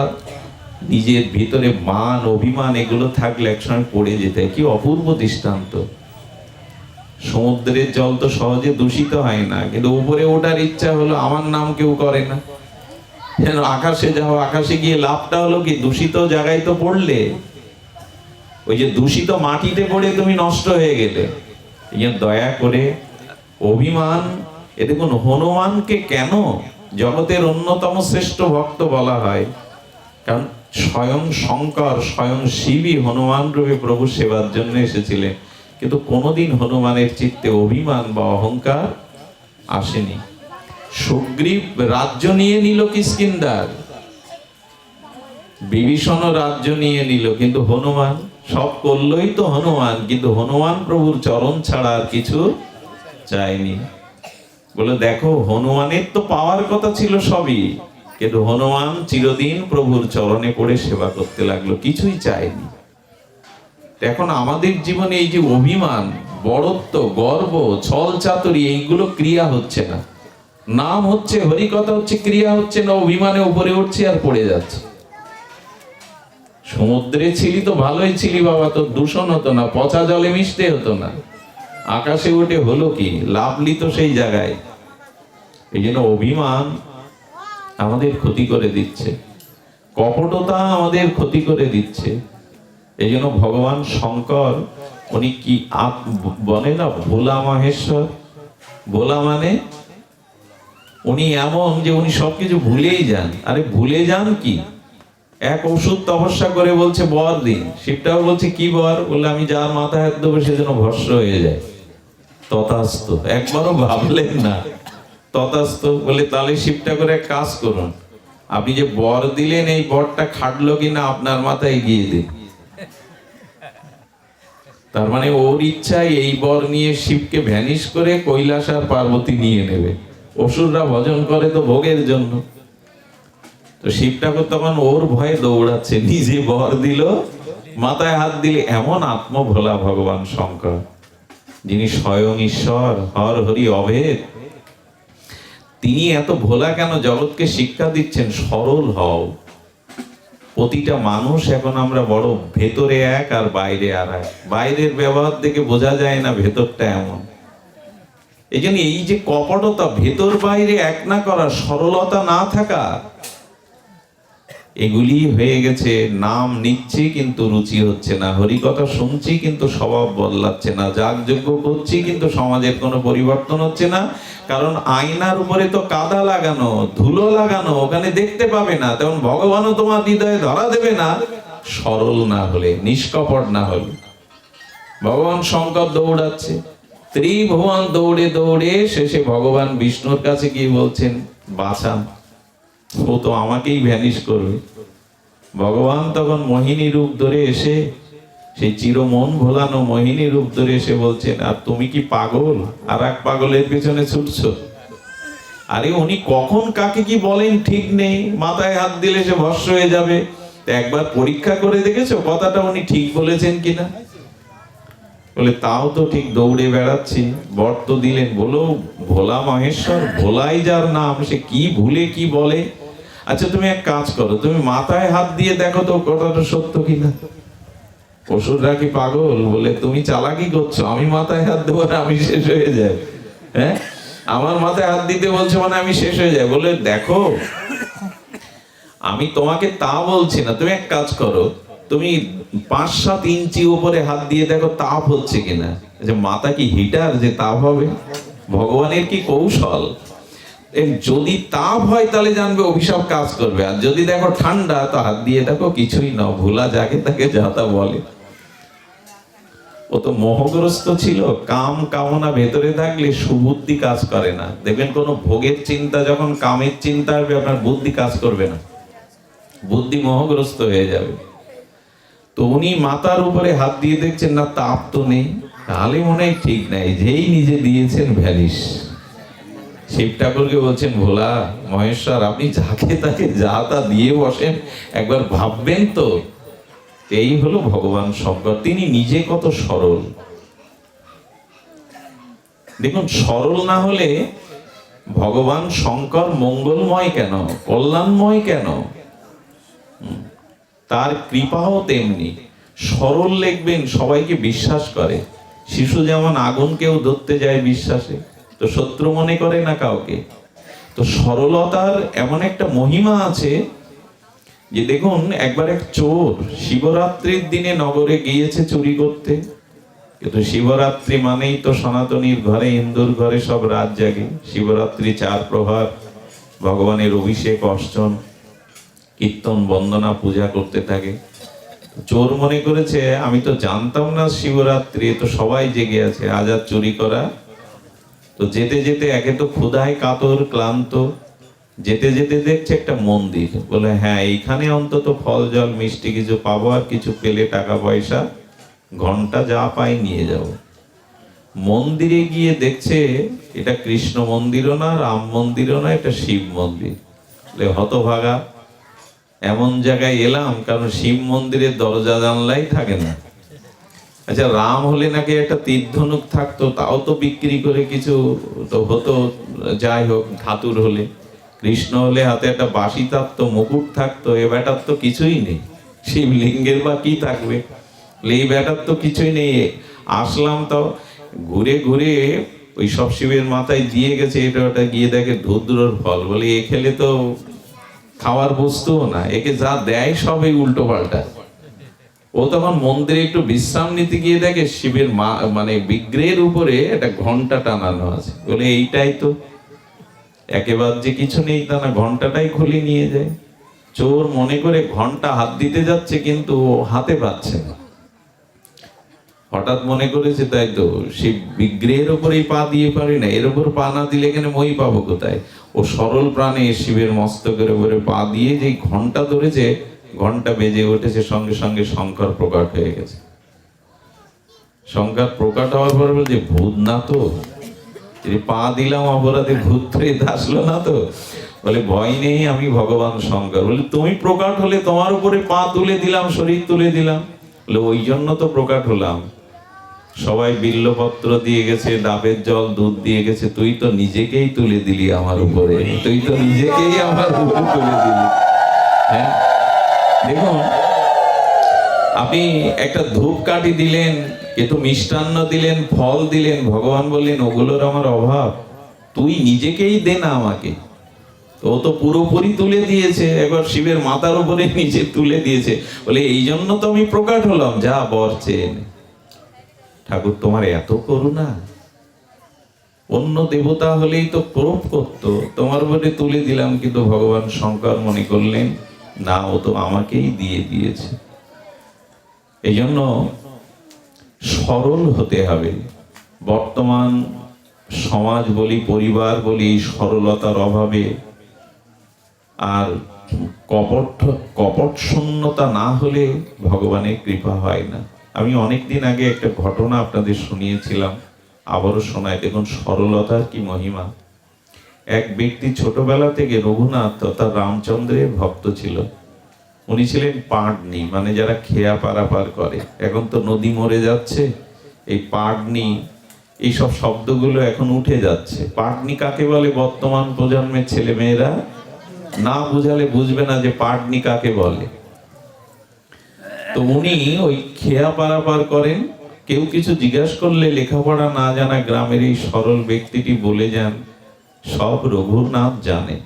নিজের ভিতরে মান অভিমান এগুলো থাকলে একসময় পড়ে যেতে। কি অপূর্ব দৃষ্টান্ত! সমুদ্রের জল তো সহজে দূষিত হয় না, কিন্তু উপরে ওঠার ইচ্ছা হলো, আমার নাম কেউ করে না, যেন আকাশে যাও। আকাশে গিয়ে লাভটা হলো কি? দূষিত জায়গায় তো পড়লে, ওই যে দূষিত মাটিতে পড়ে তুমি নষ্ট হয়ে গেলে। এই দয়া করে অভিমান, এ দেখুন হনুমানকে কেন জগতের অন্যতম শ্রেষ্ঠ ভক্ত বলা হয়? কারণ স্বয়ং শঙ্কর, স্বয়ং শিবই হনুমান রূপে প্রভু সেবার জন্য এসেছিলেন, কিন্তু কোনোদিন হনুমানের চিত্তে অভিমান বা অহংকার আসেনি। সুগ্রীব রাজ্য নিয়ে নিল কিষ্কিন্ধার, বিভীষণ রাজ্য নিয়ে নিল, কিন্তু হনুমান সব করলই তো হনুমান, কিন্তু হনুমান প্রভুর চরণ ছাড়া আর কিছু চায়নি। বলে দেখো হনুমানের তো পাওয়ার কথা ছিল সবই, কিন্তু হনুমান চিরদিন প্রভুর চরণে পড়ে সেবা করতে লাগলো, কিছুই চায়নি। এখন আমাদের জীবনে এই যে অভিমান, বড়ত্ব, গর্ব, ছল চাতুরি, এইগুলো ক্রিয়া হচ্ছে না। নাম হচ্ছে, হরিকথা হচ্ছে, ক্রিয়া হচ্ছে না। অভিমানে উপরে উঠছে আর পড়ে যাচ্ছে। সমুদ্রে ছিলি তো ভালোই ছিলি বাবা, তো দূষণ হতো না, পচা জলে মিশতে হতো না। আকাশে উঠে হলো কি, লাভলি তো সেই জায়গায়। এই জন্য অভিমান আমাদের ক্ষতি করে দিচ্ছে, কপটতা আমাদের ক্ষতি করে দিচ্ছে। এই জন্য ভগবান শঙ্কর উনি কি বলে না, ভোলা মহেশ্বর। ভোলা মানে উনি এমন যে উনি সবকিছু ভুলেই যান। আরে ভুলে যান কি, এক ওষুধ তপস্যা করে বলছে বর দিন, শিবটাও বলছে কি বর, বলে আমি যার মাথায় হাত দেবো সে যেন ভস্ম হয়ে যায়। তথাস্তু, একবারও ভাবলেন না, তথাস্তু বলে তাহলে শিবটা করে এক কাজ করুন, আপনি যে বর দিলেন এই বরটা খাটলো কিনা আপনার মাথায় গিয়ে দিন। তার মানে ওর ইচ্ছায় এই বর নিয়ে শিবকে ভ্যানিশ করে কৈলাস আর পার্বতী নিয়ে নেবে। অসুররা ভজন করে তো ভোগের জন্য, তো শিব ঠাকুর তখন ওর ভয়ে দৌড়াচ্ছে, নিজে বর দিল, মাথায় হাত দিলে। এমন আত্মভোলা ভগবান শঙ্কর, যিনি স্বয়ং ঈশ্বর, হর হরি অভেদ। তিনি এত ভোলা কেন, জগৎকে শিক্ষা দিচ্ছেন সরল হও। প্রতিটা মানুষ এখন আমরা বড় ভেতরে এক আর বাইরে আর এক। বাইরের ব্যবহার দেখে বোঝা যায় না ভেতরটা এমন। এই জন্য এই যে কপটতা, ভেতর বাইরে এক না করা, সরলতা না থাকা, এগুলি হয়ে গেছে। নাম নিচ্ছি কিন্তু রুচি হচ্ছে না, হরিকথা শুনছি কিন্তু স্বভাব বদলাচ্ছে না, যাগযজ্ঞ করছি কিন্তু সমাজের কোনো পরিবর্তন হচ্ছে না। কারণ আয়নার উপরে তো কাদা লাগানো, ধুলো লাগানো, ওখানে দেখতে পাবে না। তেমন ভগবানও তোমার হৃদয়ে ধরা দেবে না সরল না হলে, নিষ্কপট না হলে। ভগবান শঙ্কর দৌড়াচ্ছে, ত্রিভুবন দৌড়ে দৌড়ে শেষে ভগবান বিষ্ণুর কাছে গিয়ে বলছেন বাঁচান, ও তো আমাকেই ভ্যানিশ করবে। ভগবান তখন মোহিনী রূপ ধরে এসে, সেই চিরমন ভোলানো মোহিনী রূপ ধরে এসে বলছেন, আর তুমি কি পাগল, আর এক পাগলের পেছনে ছুটছো? আরে উনি কখন কাকে কি বলেন ঠিক নেই, মাথায় হাত দিলে সে ভস্ম হয়ে যাবে। একবার পরীক্ষা করে দেখেছো কথাটা উনি ঠিক বলেছেন কিনা? বলে তাও তো ঠিক, দৌড়ে বেড়াচ্ছি, বর তো দিলেন। বলো ভোলা মহেশ্বর, ভোলাই যার নাম, সে কি ভুলে কি বলে। আচ্ছা তুমি এক কাজ করো, তুমি মাথায় হাত দিয়ে দেখো তো কথাটা সত্য কিনা। অসুররা কি পাগল, বলে তুমি চালাকি করছো, আমি মাথায় হাত দেবো না আমি শেষ হয়ে যাই? হ্যাঁ, আমার মাথায় হাত দিতে বলছো মানে আমি শেষ হয়ে যাই? বলে দেখো আমি তোমাকে তা বলছি না, তুমি এক কাজ করো, তুমি 5-7 ইঞ্চি উপরে হাত দিয়ে দেখো তাপ হচ্ছে কিনা। যে মাথা কি হিটার যে তাপ হবে? ভগবানের কি কৌশল! যদি তাপ হয় তাহলে জানবে অভিশাপ কাজ করবে, আর যদি দেখো ঠান্ডা তো হাত দিয়ে দেখো কিছুই না, ভোলা যাকে তাকে যা তা বলে। ও তো মোহগ্রস্ত ছিল, কাম কামনা ভেতরে থাকলে সুবুদ্ধি কাজ করে না। দেখবেন কোন ভোগের চিন্তা যখন কামের চিন্তা হবে, আপনার বুদ্ধি কাজ করবে না, বুদ্ধি মোহগ্রস্ত হয়ে যাবে। তো উনি মাথার উপরে হাত দিয়ে দেখছেন না তাপ তো নেই, তাহলে মনে হয় ঠিক নাই, যেই নিজে দিয়েছেন ভ্যানিশ। শিব ঠাকুরকে বলছেন ভোলা মহেশ্বর, আপনি যাকে তাকে যা তা দিয়ে বসেন, একবার ভাববেন তো। এই হলো ভগবান শঙ্কর, তিনি নিজে কত সরল। দেখুন সরল না হলে ভগবান শঙ্কর মঙ্গলময় কেন, কল্যাণময় কেন? তার কৃপাও তেমনি সরল। লিখবেন সবাইকে বিশ্বাস করে। শিশু যেমন আগুনকেও ধরতে যায় বিশ্বাসে, তো শত্রু মনে করে না কাউকে। তো সরলতার এমন একটা মহিমা আছে যে দেখুন একবার এক চোর শিবরাত্রির দিনে নগরে গিয়েছে চুরি করতে। কিন্তু শিবরাত্রি মানেই তো সনাতনীর ঘরে, হিন্দুর ঘরে সব রাত জাগে। শিবরাত্রি 4 প্রহর ভগবানের অভিষেক, অর্চন, কীর্তন, বন্দনা, পূজা করতে থাকে। চোর মনে করেছে আমি তো জানতাম না শিবরাত্রি, তো সবাই জেগে আছে, আজ আর চুরি করা। তো যেতে যেতে একে তো ক্ষুধায় কাতর, ক্লান্ত, যেতে যেতে দেখছে একটা মন্দির। বলে হ্যাঁ, এইখানে অন্তত ফল জল মিষ্টি কিছু পাবো, আর কিছু পেলে টাকা পয়সা, ঘন্টা যা পাই নিয়ে যাব। মন্দিরে গিয়ে দেখছে এটা কৃষ্ণ মন্দিরও না, রাম মন্দিরও না, এটা শিব মন্দির। হতভাগা, এমন জায়গায় এলাম, কারণ শিব মন্দিরের দরজা জানলাই থাকে না। আচ্ছা, রাম হলে নাকি একটা তীর ধনুক থাকতো, তাও তো বিক্রি করে কিছু তো হতো, যাই হোক ধাতুর হলে। কৃষ্ণ হলে হাতে একটা বাঁশি থাকতো, মুকুট থাকতো, এ ব্যাটার তো কিছুই নেই। শিবলিঙ্গের বা কি থাকবে, এই ব্যাটার তো কিছুই নেই। আসলাম তাও ঘুরে ঘুরে ওই সব শিবের মাথায় দিয়ে গেছে, এটা ওটা, গিয়ে দেখে ধুদ্রর ফল। বলে এ খেলে তো খাওয়ার বস্তুও না, একে যা দেয় সবই উল্টো পাল্টা। ও তখন মন্দিরে একটু বিশ্রাম নিতে গিয়ে দেখে শিবের মানে বিগ্রহের উপরে একটা ঘন্টা টানানো আছে। বলে এইটাই তো, একেবারে যে কিছু নেই তা না, ঘন্টাটাই খুলে নিয়ে যায়। চোর মনে করে ঘন্টা হাত দিতে যাচ্ছে, কিন্তু হাতে পাচ্ছে না। হঠাৎ মনে করেছে তাই তো, সেই বিগ্রহের উপরেই পা দিয়ে পারি না, এর উপর পা না দিলে এখানে মই পাবো কোথায়। ও সরল প্রাণে শিবের মস্তকের উপরে পা দিয়ে যেই ঘন্টা ধরেছে, ঘন্টা বেজে উঠেছে, সঙ্গে সঙ্গে শঙ্কর প্রকট হয়ে গেছে। শঙ্কর প্রকট হওয়ার পরে বলছে ভূত না তো, পা দিলাম অপরাধে, ভূত প্রেত আসলো না তো। বলে ভয় নেই, আমি ভগবান শঙ্কর। বলে তুমি প্রকট হলে, তোমার উপরে পা তুলে দিলাম, শরীর তুলে দিলাম। বলে ওই জন্য তো প্রকট হলাম। সবাই বিল্লপত্র দিয়ে গেছে, ডাবের জল, দুধ দিয়ে গেছে, তুই তো নিজেকেই তুলে দিলি আমার উপরে, তুই তো নিজেকেই আমার উপরে তুলে দিলি। হ্যাঁ, দেখুন, আপনি একটা ধূপকাঠি দিলেন, একটু মিষ্টান্ন দিলেন, ফল দিলেন, ভগবান বললেন ওগুলোর আমার অভাব, তুই নিজেকেই দে না আমাকে। তো ও তো পুরোপুরি তুলে দিয়েছে, একবার শিবের মাথার উপরে নিচে তুলে দিয়েছে। বলে এই জন্য তো আমি প্রকট হলাম, যা বর চেয়ে নে। ঠাকুর তোমার এত করুণা, অন্য দেবতা হলেই তো প্রোপ করতো, তোমার উপরে তুলে দিলাম। কিন্তু ভগবান শঙ্কর মনে করলেন না, ও তো আমাকেই দিয়ে দিয়েছে। এই জন্য সরল হতে হবে। বর্তমান সমাজ বলি, পরিবার বলি, এই সরলতার অভাবে আর কপট শূন্যতা না হলে ভগবানের কৃপা হয় না। আমি অনেকদিন আগে একটা ঘটনা আপনাদের শুনিয়েছিলাম, আবারও শোনায়। দেখুন সরলতার কি মহিমা। এক ব্যক্তি ছোটবেলা থেকে রঘুনাথ তথা রামচন্দ্রের ভক্ত ছিল। উনি ছিলেন পাটনি, মানে যারা খেয়া পারাপার করে। এখন তো নদী মরে যাচ্ছে, এই পাটনি, এইসব শব্দগুলো এখন উঠে যাচ্ছে। পাটনি কাকে বলে বর্তমান প্রজন্মের ছেলে মেয়েরা না বুঝালে বুঝবে না যে পাটনি কাকে বলে। তো উনি ওই খেয়া পারাপার করেন। কেউ কিছু জিজ্ঞাসা করলে লেখাপড়া না জানা গ্রামের এই সরল ব্যক্তিটি বলে যান, সব রঘুনাথ জানে,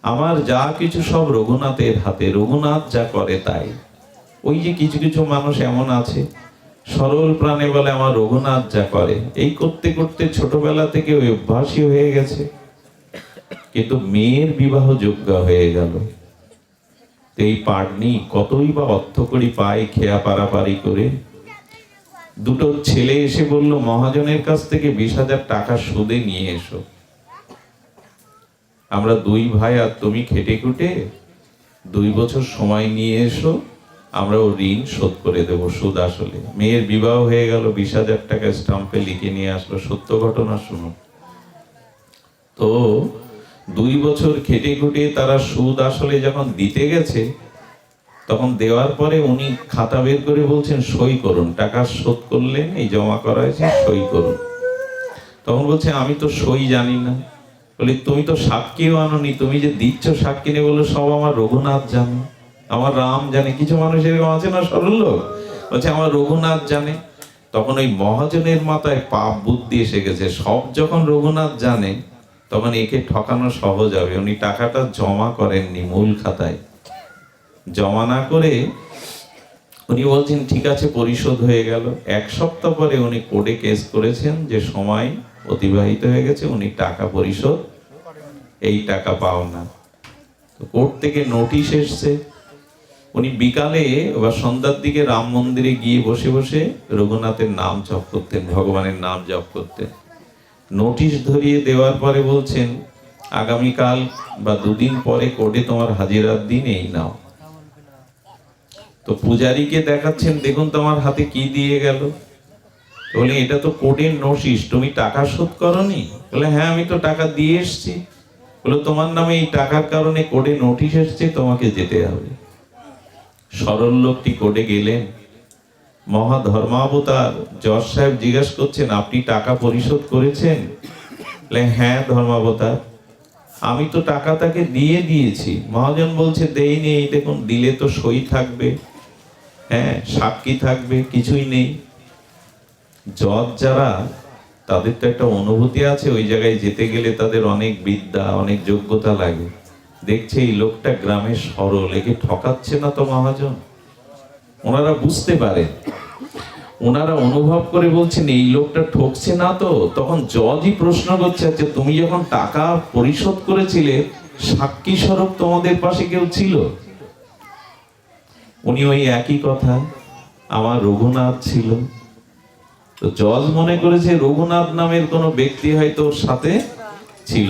আমার যা কিছু সব রঘুনাথের হাতে, রঘুনাথ যা করে তাই। ওই যে কিছু কিছু মানুষ এমন আছে সরল প্রাণে বলে আমার রঘুনাথ যা করে, এই করতে করতে ছোটবেলা থেকে ওই অভ্যাসী হয়ে গেছে। কিন্তু মেয়ের বিবাহ যোগ্য হয়ে গেল। এই পাটনি কতই বা অর্থ করি পায় খেয়া পারাপারি করে। দুটো ছেলে এসে বলল মহাজনের কাছ থেকে 20,000 টাকা সুদে নিয়ে এসো, আমরা দুই ভাই আর তুমি খেটে খুটে 2 বছর সময় নিয়ে এসো, আমরা ও ঋণ শোধ করে দেব সুদ আসলে। মেয়ের বিবাহ হয়ে গেল, 20,000 টাকা স্টাম্পে লিখে নিয়ে আসলো। সত্য ঘটনা শুনুন তো। 2 বছর খেটে খুটে তারা সুদ আসলে যখন দিতে গেছে, তখন দেওয়ার পরে উনি খাতা বের করে বলছেন সই করুন, টাকা শোধ করলেন, এই জমা করা হয়েছে, সই করুন। তখন বলছে আমি তো সই জানি না। বলি তুমি তো সাক্ষীও আনোনি, তুমি যে দিচ্ছ সাক্ষী নিয়ে, বললো সব আমার রঘুনাথ জানে, আমার রাম জানে। কিছু মানুষ এরকম আছে না সরল লোক, বলছে আমার রঘুনাথ জানে। তখন ওই মহাজনের মাথায় পাপ বুদ্ধি এসে গেছে, সব যখন রঘুনাথ জানে তখন একে ঠকানো সহজ হবে। উনি টাকাটা জমা করেননি, মূল খাতায় জমা না করে উনি বলছেন ঠিক আছে, পরিশোধ হয়ে গেল। 1 সপ্তাহ পরে উনি কোর্টে কেস করেছেন যে সময় অতিবাহিত হয়ে গেছে, উনি টাকা পরিশোধ, এই টাকা পাও না। তো কোর্ট থেকে নোটিশ এসছে। উনি বিকালে বা সন্ধ্যার দিকে রাম মন্দিরে গিয়ে বসে বসে রঘুনাথের নাম জপ করতেন, ভগবানের নাম জপ করতেন। নোটিশ ধরিয়ে দেওয়ার পরে বলছেন আগামীকাল বা 2 দিন পরে কোর্টে তোমার হাজিরার দিন, এই নাও। তো পূজারীকে দেখাচ্ছেন, দেখুন তোমার হাতে কি দিয়ে গেল। বলে এটা তো কোর্টের নোটিশ, তুমি টাকা শোধ করনি? বলে হ্যাঁ, আমি তো টাকা দিয়ে এসছি। বলে তোমার নামে এই টাকার কারণে কোর্টে নোটিশ এসছে, তোমাকে যেতে হবে। সরল লোকটি কোর্টে গেলেন। মহা ধর্মাবতার জজ সাহেব জিজ্ঞাসা করছেন আপনি টাকা পরিশোধ করেছেন? বলে হ্যাঁ ধর্মাবতার, আমি তো টাকা তাকে দিয়ে দিয়েছি। মহাজন বলছে দেইনি। এই দেখুন, দিলে তো সই থাকবে, হ্যাঁ সাক্ষী থাকবে, কিছুই নেই। জজ যারা, তাদের তো একটা অনুভূতি আছে, ওই জায়গায় যেতে গেলে তাদের অনেক বিদ্যা, অনেক যোগ্যতা লাগে। দেখছে এই লোকটা গ্রামের সরল, একে ঠকাচ্ছে না তো মহাজন। ওনারা বুঝতে পারেন, ওনারা অনুভব করে বলছেন এই লোকটা ঠকছে না তো। তখন জজই প্রশ্ন করছে আচ্ছা তুমি যখন টাকা পরিশোধ করেছিলে, সাক্ষী স্বরূপ তোমাদের পাশে কেউ ছিল? উনি ওই একই কথা, আমার রঘুনাথ ছিল। তো জজ মনে করেছে রঘুনাথ নামের কোনো ব্যক্তি হয়তো ওর সাথে ছিল।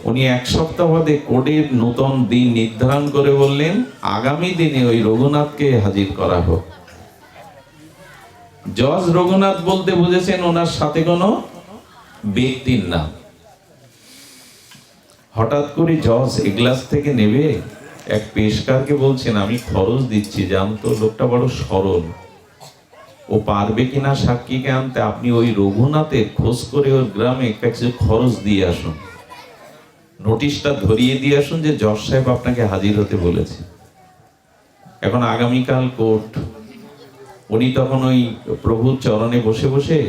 উনি 1 সপ্তাহ বাদে কোর্টের নতুন দিন নির্ধারণ করে বললেন আগামী দিনে ওই রঘুনাথকে হাজির করা হোক। জজ রঘুনাথ বলতে বুঝেছেন ওনার সাথে কোনো ব্যক্তির নাম। হঠাৎ করে জজ এগ্লাস থেকে নেবে এক পেশকারকে বলছেন আমি খরচ দিচ্ছি, জানতো লোকটা বড় সরল, ও পারবে কিনা সাক্ষীকে আনতে, আপনি ওই রঘুনাথের খোঁজ করে ওর গ্রামে কিছু খরচ দিয়ে আসুন, নোটিশটা ধরিয়ে দিয়ে আসুন যে জজ সাহেব আপনাকে হাজির হতে বলেছে। এখন আগামীকাল কোর্ট। উনি তখন ওই প্রভুর চরণে বসে বসে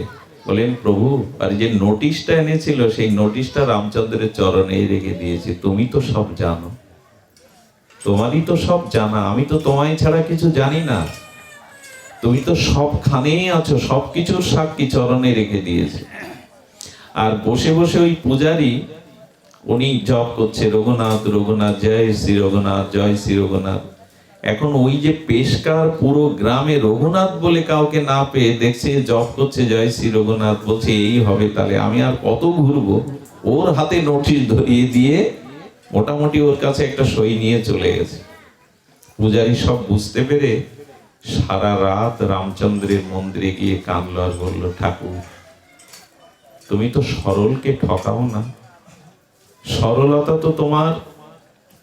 বলেন প্রভু, আর যে নোটিশটা এনেছিল সেই নোটিশটা রামচন্দ্রের চরণে রেখে দিয়েছি, তুমি তো সব জানো, তোমারই তো সব জানা, আমি তো তোমায় ছাড়া কিছু জানি না, তুমি তো সবখানেই আছো, সবকিছুর সাক্ষী চরণে রেখে দিয়েছে। আর বসে বসে ওই পূজারী উনি জপ করছে রঘুনাথ রঘুনাথ জয় শ্রী রঘুনাথ, জয় শ্রী রঘুনাথ। এখন ওই যে পেশকার পুরো গ্রামে রঘুনাথ বলে কাউকে না পেয়ে দেখছে জপ করছে জয় শ্রী রঘুনাথ, বলছে এই হবে তাহলে, আমি আর কত ঘুরবো। ওর হাতে নোটিশ ধরিয়ে দিয়ে মোটামুটি ওর কাছে একটা সই নিয়ে চলে গেছে। পূজারী সব বুঝতে পেরে সারা রাত রামচন্দ্রের মন্দিরে গিয়ে কাঁদলো আর বলল ঠাকুর তুমি তো সরলকে ঠকাও না, সরলতা তো তোমার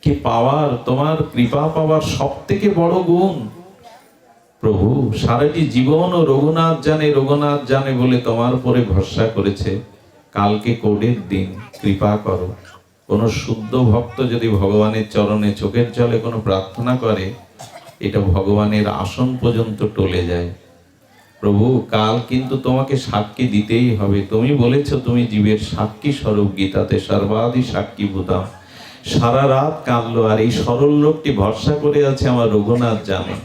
কে পাওয়ার, তোমার কৃপা পাওয়ার সব থেকে বড় গুণ। প্রভু সারাটি জীবন ও রঘুনাথ জানে রঘুনাথ জানে বলে তোমার উপরে ভরসা করেছে, কালকে কোর্টের দিন, কৃপা করো। কোন শুদ্ধ ভক্ত যদি ভগবানের চরণে চোখের জলে কোনো প্রার্থনা করে, এটা ভগবানের আসন পর্যন্ত টলে যায়। প্রভু কাল কিন্তু তোমাকে সাক্ষী দিতেই হবে, তুমি বলেছো তুমি জীবের সাক্ষী স্বরূপ, গীতাতে সর্বাধি সাক্ষী ভূতাম। সারা রাত কাঁদলো, আর এই সরল লোকটি ভরসা করে আছে আমার রঘুনাথ জানে।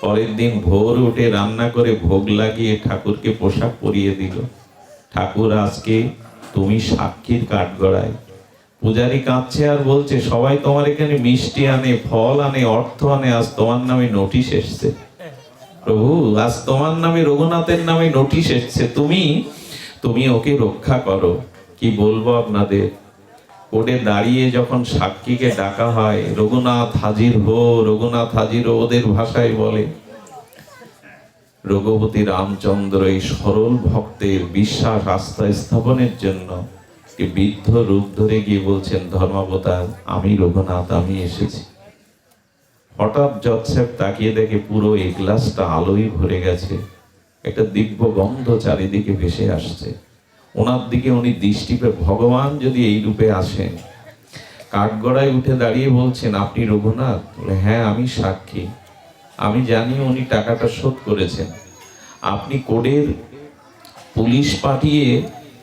পরের দিন ভোর উঠে রান্না করে ভোগ লাগিয়ে ঠাকুরকে পোশাক পরিয়ে দিল। ঠাকুর আজকে তুমি সাক্ষীর কাঠগড়ায়। পূজারী কাঁদছে আর বলছে সবাই তোমার এখানে মিষ্টি আনে, ফল আনে, অর্থ আনে, আজ তোমার নামে নোটিশ এসছে। প্রভু আজ তোমার নামে রঘুনাথের নামে নোটিশ এসছে, তুমি ওকে রক্ষা করো। কি বলবো আপনাদের, কোর্টে দাঁড়িয়ে যখন সাক্ষীকে ডাকা হয় রঘুনাথ হাজির হো, রঘুনাথ হাজির হো, ওদের ভাষায় বলে। রঘুপতি রামচন্দ্র এই সরল ভক্তের বিশ্বাস আস্থা স্থাপনের জন্য বৃদ্ধ রূপ ধরে গিয়ে বলছেন ধর্মাবতার আমি রঘুনাথ, আমি এসেছি। হঠাৎ জজ সাহেব তাকিয়ে দেখে পুরো এই গ্লাসটা আলোয় ভরে গেছে, একটা দিব্য গন্ধ চারিদিকে ভেসে আসছে। ওনার দিকে উনি দৃষ্টি পেয়ে ভগবান যদি এই রূপে আসেন, কাঠগড়ায় উঠে দাঁড়িয়ে বলছেন আপনি রঘুনাথ? বলে হ্যাঁ আমি সাক্ষী, আমি জানি উনি টাকাটা শোধ করেছেন। আপনি কোর্টের পুলিশ পাঠিয়ে,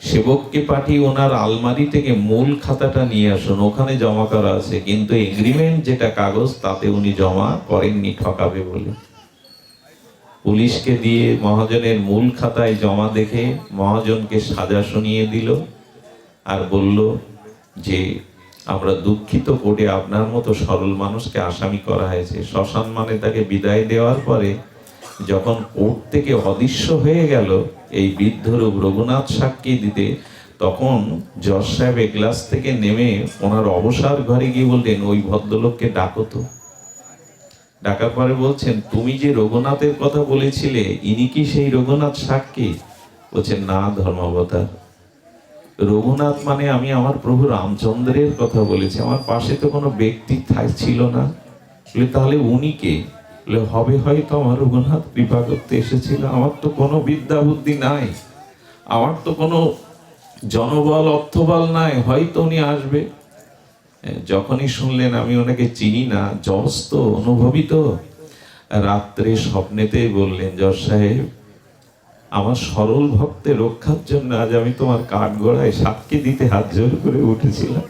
সেবককে পাঠিয়ে ওনার আলমারি থেকে মূল খাতাটা নিয়ে আসুন, ওখানে জমা করা আছে, কিন্তু এগ্রিমেন্ট যেটা কাগজ তাতে উনি জমা করেননি ঠকাবে বলে। পুলিশকে দিয়ে মহাজনের মূল খাতায় জমা দেখে মহাজনকে সাজা শুনিয়ে দিল আর বলল যে আমরা দুঃখিত, কোর্টে আপনার মতো সরল মানুষকে আসামি করা হয়েছে। শ্মশান মানে তাকে বিদায় দেওয়ার পরে যখন কোর্ট থেকে অদৃশ্য হয়ে গেল এই বৃদ্ধরূপ রঘুনাথ সাক্ষী দিতে, তখন জজ সাহেব এগ্লাস থেকে নেমে ওনার অবসর ঘরে গিয়ে বললেন, ওই ভদ্রলোককে ডাকো তো। ডাকার পরে বলছেন, তুমি যে রঘুনাথের কথা বলেছিলে, ইনি কি সেই রঘুনাথ সাক্ষী? বলছেন, না ধর্মাবতার, রঘুনাথ মানে আমি আমার প্রভু রামচন্দ্রের কথা বলেছি, আমার পাশে তো কোনো ব্যক্তি ছিল না। তাহলে উনি কে? হবে হয়তো আমার রঘুনাথ কৃপা করতে এসেছিল, আমার তো কোনো বিদ্যা বুদ্ধি নাই, আমার তো কোনো জনবল অর্থবল নাই, হয়তো উনি আসবে। যখনই শুনলেন আমি ওনাকে চিনি না, জজ তো অনুভবিত, রাত্রে স্বপ্নেতেই বললেন, জজ সাহেব আমার সরল ভক্তের রক্ষার জন্য আজ আমি তোমার কাঠগড়ায় সাক্ষী দিতে হাত জোর করে উঠেছিলাম।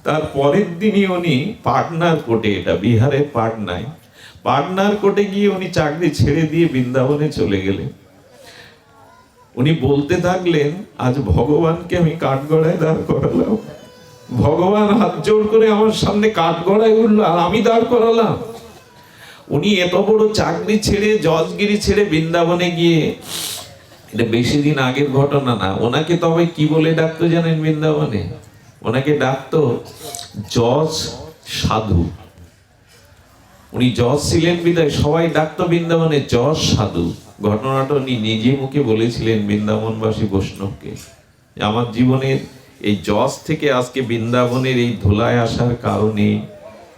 তার পরের দিনই উনি পাটনার কোর্টে, এটা বিহারের পাটনায়, পাটনার কোর্টে গিয়ে উনি চাকরি ছেড়ে দিয়ে বৃন্দাবনে চলে গেলেন। উনি বলতে থাকলেন, আজ ভগবানকে আমি কাঠগড়ায় দাঁড় করালাম, ভগবান হাত জোর করে আমার সামনে কাঠগড়ায় উঠলো আর আমি দাঁড় করালাম। উনি এত বড় চাকরি ছেড়ে, জজগিরি ছেড়ে বৃন্দাবনে গিয়ে, এটা বেশি দিন আগের ঘটনা না, ওনাকে তবে কি বলে ডাকতো জানেন? বৃন্দাবনে ওনাকে ডাকতো জজ সাধু। উনি জজ ছিলেন বিদায় সবাই ডাকতো বৃন্দাবনে জজ সাধু। ঘটনাটা উনি নিজে মুখে বলেছিলেন বৃন্দাবনবাসী বৈষ্ণবকে, আমার জীবনের এই জজ থেকে আজকে বৃন্দাবনের এই ধুলায় আসার কারণে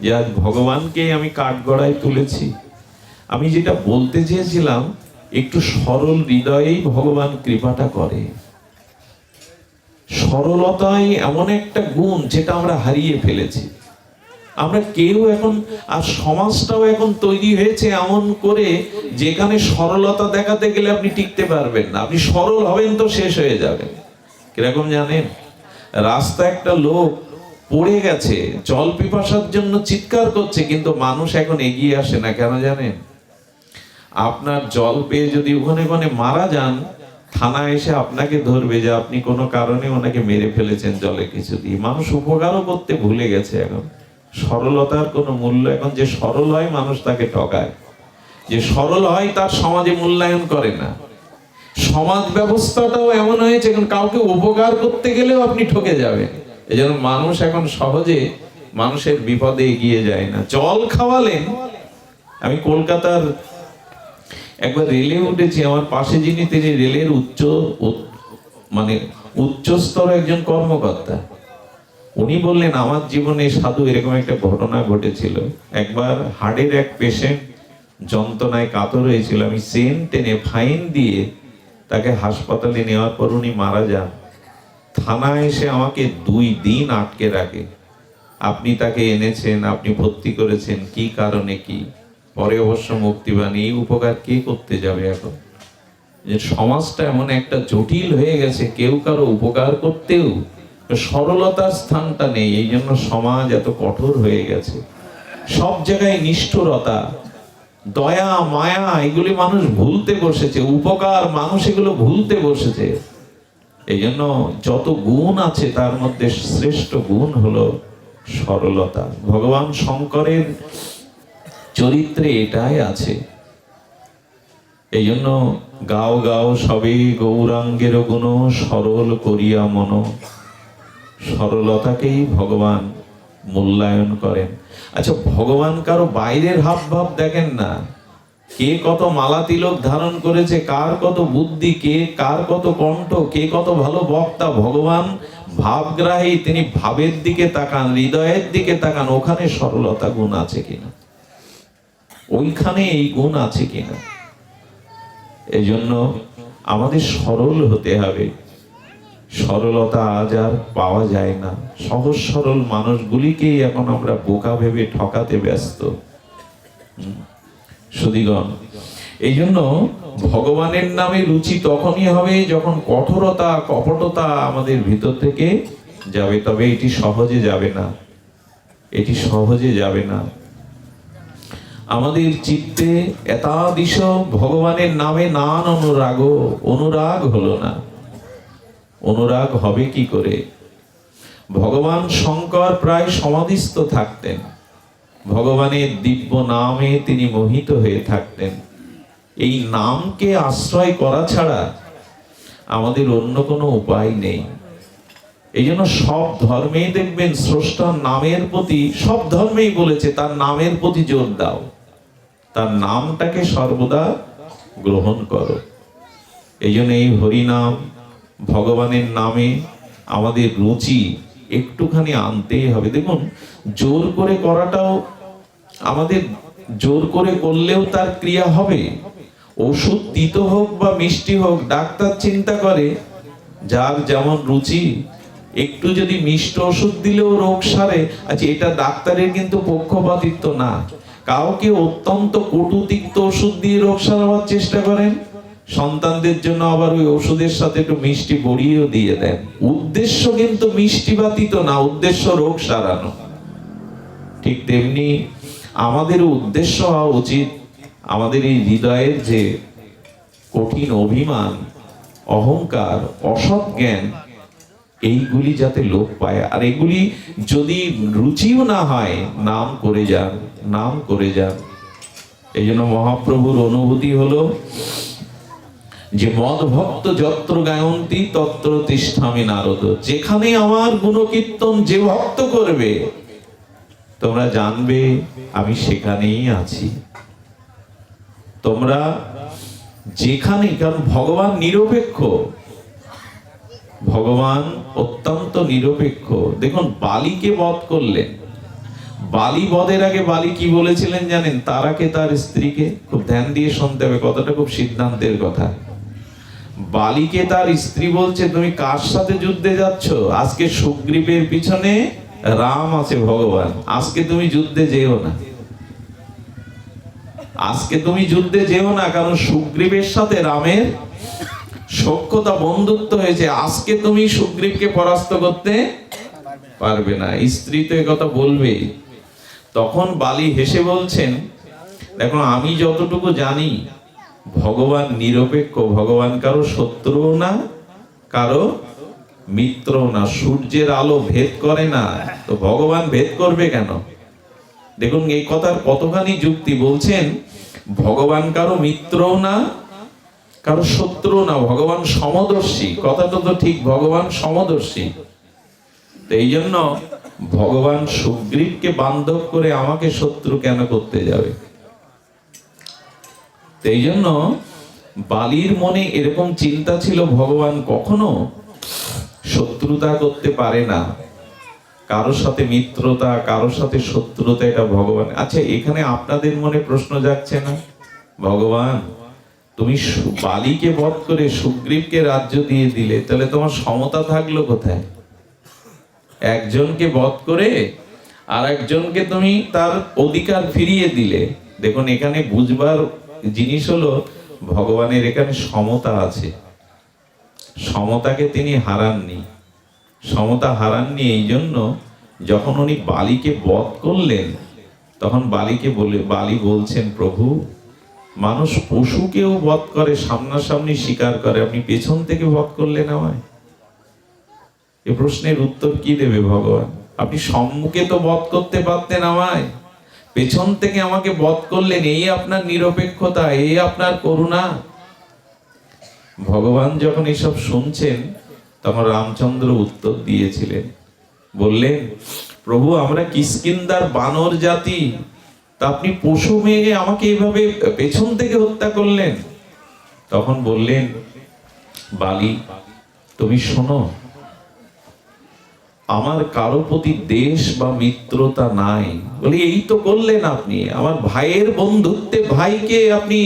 যে আজ ভগবানকে আমি কাঠগড়ায় তুলেছি। আমি যেটা বলতে চেয়েছিলাম, একটু সরল হৃদয়েই ভগবান কৃপাটা করে। সরলতাই এমন একটা গুণ যেটা আমরা হারিয়ে ফেলেছি। আমরা কেউ এখন, আর সমাজটাও এখন তৈরি হয়েছে এমন করে, যেখানে সরলতা দেখাতে গেলে আপনি টিকতে পারবেন না। আপনি সরল হবেন তো শেষ হয়ে যাবেন। কিরকম জানেন? রাস্তা একটা লোক পড়ে গেছে, জল পিপাসার জন্য চিৎকার করছে, কিন্তু মানুষ এখন এগিয়ে আসে না। কেন জানেন? আপনার জল পেয়ে যদি ওখানে ওখানে মারা যান, থানা এসে আপনাকে ধরবে যে আপনি কোনো কারণে ওনাকে মেরে ফেলেছেন জলে কিছু দিয়ে। মানুষ উপকারও করতে ভুলে গেছে এখন। সরলতার কোনো মূল্য এখন, যে সরল হয় মানুষ তাকে ঠকায়, যে সরল হয় তার সমাজে মূল্যায়ন করে না। সমাজ ব্যবস্থাটাও এমন হয়েছে এখন, কাউকে উপকার করতে গেলেও আপনি ঠকে যাবেন। এই জন্য মানুষ এখন সহজে মানুষের বিপদে এগিয়ে যায় না। জল খাওয়ালেন। আমি কলকাতার একবার রেলে উঠেছি, আমার পাশে যিনি, তিনি রেলের উচ্চস্তর একজন কর্মকর্তা। উনি বললেন, আমার জীবনে সাধু এরকম একটা ঘটনা ঘটেছিল। একবার হার্টের এক পেশেন্ট যন্ত্রণায় কাতর হয়েছিল, আমি চেন টেনে ফাইন দিয়ে তাকে হাসপাতালে নেওয়ার পর উনি মারা যান। থানায় এসে আমাকে 2 দিন আটকে রাখে। আপনি তাকে এনেছেন, আপনি ভর্তি করেছেন, কি কারণে কি? পরে অবশ্য মুক্তি পান। এই উপকার কে করতে যাবে এখন? যে সমাজটা এমন একটা জটিল হয়ে গেছে, কেউ কারো উপকার করতেও সরলতার স্থানটা নেই। এই জন্য সমাজ এত কঠোর হয়ে গেছে। সব জায়গায় নিষ্ঠুরতা, দয়া, মায়া, এগুলি মানুষ ভুলতে বসেছে। উপকার, মানুষ এগুলো ভুলতে বসেছে। এই জন্য যত গুণ আছে তার মধ্যে শ্রেষ্ঠ গুণ হলো সরলতা। ভগবান শঙ্করের চরিত্রে এটাই আছে। এই জন্য গাও গাও সবে গৌরাঙ্গের গুণ, সরল করিয়া মন। সরলতাকেই ভগবান মূল্যায়ন করেন। আচ্ছা, ভগবান কারো বাইরের হাব ভাব দেখেন না। কে কত মালা তিলক ধারণ করেছে, কার কত বুদ্ধি, কে কার কত কণ্ঠ, কে কত ভালো বক্তা, ভগবান ভাবগ্রাহী। তিনি ভাবের দিকে তাকান, হৃদয়ের দিকে তাকান, ওখানে সরলতা গুণ আছে কিনা, ওইখানে এই গুণ আছে কিনা। এই জন্য আমাদের সরল হতে হবে। সরলতা আজ আর পাওয়া যায় না। সহজ সরল মানুষগুলিকেই এখন আমরা বোকা ভেবে ঠকাতে ব্যস্ত। সুধীগণ, এই জন্য ভগবানের নামে রুচি তখনই হবে যখন কঠোরতা, কপটতা আমাদের ভিতর থেকে যাবে। তবে এটি সহজে যাবে না, এটি সহজে যাবে না। আমাদের চিত্তে এতাদৃশ ভগবানের নামে নান অনুরাগ হলো না। অনুরাগ হবে কি করে? ভগবান শঙ্কর প্রায় সমাধিস্থ থাকতেন, ভগবানের দিব্য নামে তিনি মোহিত হয়ে থাকতেন। এই নামকে আশ্রয় করা ছাড়া আমাদের অন্য কোনো উপায় নেই। এই জন্য সব ধর্মেই দেখবেন স্রষ্টার নামের প্রতি, সব ধর্মেই বলেছে তার নামের প্রতি জোর দাও, তার নামটাকে সর্বদা গ্রহণ করো। এই জন্য এই হরিনাম ভগবানের নামে আমাদের রুচি একটুখানি আনতেই হবে। দেখুন, জোর করে করাটাও আমাদের, জোর করে করলেও তার ক্রিয়া হবে। ওষুধ তিতো হোক বা মিষ্টি হোক, ডাক্তার চিন্তা করে যার যেমন রুচি, একটু যদি মিষ্টি ওষুধ দিলেও রোগ সারে। আচ্ছা, এটা ডাক্তারের কিন্তু পক্ষপাতিত্ব না। কাউকে অত্যন্ত কটু তিক্ত ওষুধ দিয়ে রোগ সারাবার চেষ্টা করেন, সন্তানদের জন্য আবার ওই ওষুধের সাথে একটু মিষ্টি বড়িয়েও দিয়ে দেন। উদ্দেশ্য কিন্তু মিষ্টি বা তিতো না, উদ্দেশ্য রোগ সারানো। ঠিক তেমনি আমাদেরও উদ্দেশ্য হওয়া উচিত আমাদের এই হৃদয়ের যে কঠিন অভিমান, অহংকার, অসৎ জ্ঞান, এইগুলি যাতে লোপ পায়। আর এগুলি যদি রুচিও না হয়, নাম করে যান, নাম করে যান। এই জন্য মহাপ্রভুর অনুভূতি হলো যে মদ ভক্ত যত্র গায়ন্তি তত্র তিষ্ঠামি নারদ। যেখানে আমার গুণকীর্তন যে ভক্ত করবে, তোমরা জানবে আমি সেখানেই আছি। তোমরা যেখানে, কারণ ভগবান নিরপেক্ষ, ভগবান অত্যন্ত নিরপেক্ষ। দেখুন, বালিকে বধ করলেন, বালি বধের আগে বালি কি বলেছিলেন জানেন? তারাকে, তার স্ত্রীকে, খুব ধ্যান দিয়ে শুনতে হবে কথাটা, খুব সিদ্ধান্তের কথা। বালিকে তার স্ত্রী বলছে, তুমি কার সাথে যুদ্ধে যাচ্ছ? আজকে সুগ্রীবের পিছনে রাম আছে, ভগবান। আজকে তুমি যুদ্ধে যেও না, আজকে তুমি যুদ্ধে যেও না, কারণ সুগ্রীবের সাথে রামের সখ্যতা, বন্ধুত্ব হয়েছে। আজকে তুমি সুগ্রীবকে পরাস্ত করতে পারবে না। স্ত্রী তো একথা বলবেই। তখন বালি হেসে বলছেন, দেখো, আমি যতটুকু জানি ভগবান নিরপেক্ষ, ভগবান কারো শত্রুও না, কারো মিত্র না। সূর্যের আলো ভেদ করে না, তো ভগবান ভেদ করবে কেন? দেখুন এই কথার কতখানি যুক্তি। বলছেন ভগবান কারো মিত্রও না, কারো শত্রু না, ভগবান সমদর্শী। কথাটা তো ঠিক, ভগবান সমদর্শী। তো এই জন্য ভগবান সুগ্রীবকে বান্ধব করে আমাকে শত্রু কেন করতে যাবে? এই জন্য বালির মনে এরকম চিন্তা ছিল, ভগবান কখনো শত্রুতা করতে পারে না, কারোর সাথে মিত্রতা, কারোর সাথে শত্রুতা, এটা ভগবান। আচ্ছা, এখানে আপনাদের মনে প্রশ্ন জাগছে না, ভগবান তুমি বালিকে বধ করে সুগ্রীবকে রাজ্য দিয়ে দিলে, তাহলে তোমার সমতা থাকলো কোথায়? একজনকে বধ করে আর একজনকে তুমি তার অধিকার ফিরিয়ে দিলে। দেখুন, এখানে বুঝবার জিনিস হলো ভগবানের এখানে সমতা আছে, সমতাকে তিনি হারাননি। সমতা হারাননি। এই জন্য যখন উনি বালিকে বধ করলেন, তখন বালি বলছেন, প্রভু, মানুষ পশুকেও বধ করে, সামনাসামনি শিকার করে, আপনি পেছন থেকে বধ করলেন আমায়। এই প্রশ্নের উত্তর কি দেবে ভগবান? আপনি সম্মুখে তো বধ করতে পারতেন আমায়, পেছন থেকে আমাকে বধ করলেন। এই আপনার নিরপেক্ষতা, এই আপনার করুণা। ভগবান যখন এসব শুনছেন, তখন রামচন্দ্র উত্তর দিয়েছিলেন, বললেন, প্রভু, আমরা কিষ্কিন্ধার বানর জাতি, তা আপনি পশু মেয়ে আমাকে এইভাবে পেছন থেকে হত্যা করলেন। তখন বললেন, বালি, তুমি শোনো, আমার কারো প্রতি দেশ বা মিত্রতা নাই। বলি, এই তো করলেন আপনি, আমার ভাইয়ের বন্ধুত্বে ভাইকে আপনি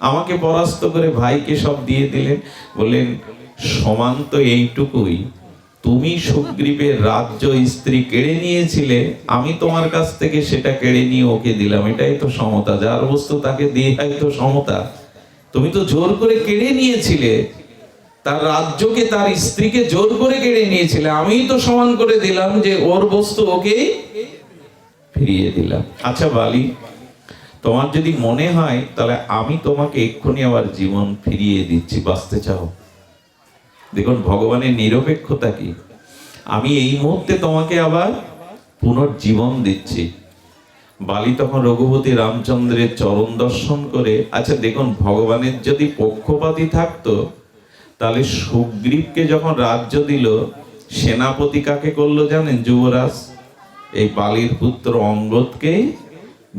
আমাকে পরাস্ত করে ভাইকে সব দিয়ে দিলেন। বললেন, সমান তো এইটুকুই, তুমি সুগ্রীবের রাজ্য স্ত্রী কেড়ে নিয়েছিলে, আমি তোমার কাছ থেকে সেটা কেড়ে নিয়ে ওকে দিলাম। এটাই তো সমতা, যার বস্তু তাকে দিয়ে তো সমতা। তুমি তো জোর করে কেড়ে নিয়েছিলে, তার রাজ্যকে, তার স্ত্রীকে জোর করে কেড়ে নিয়েছিলে, আমি তো সমান করে দিলাম যে ওর বস্তু ওকে ফিরিয়ে দিলাম। আচ্ছা বালি, তোমার যদি মনে হয় তাহলে আমি তোমাকে এক্ষুনি আবার জীবন ফিরিয়ে দিচ্ছি, বাঁচতে চাও? দেখুন ভগবানের নিরপেক্ষতা কি। আমি এই মুহূর্তে তোমাকে আবার পুনর্জীবন দিচ্ছি। বালি তখন রঘুপতি রামচন্দ্রের চরণ দর্শন করে, আচ্ছা দেখুন ভগবানের যদি পক্ষপাতী থাকতো তাহলে সুগ্রীবকে যখন রাজ্য দিল, সেনাপতি কাকে করলো জানেন? যুবরাজ। এই বালির পুত্র অঙ্গদকে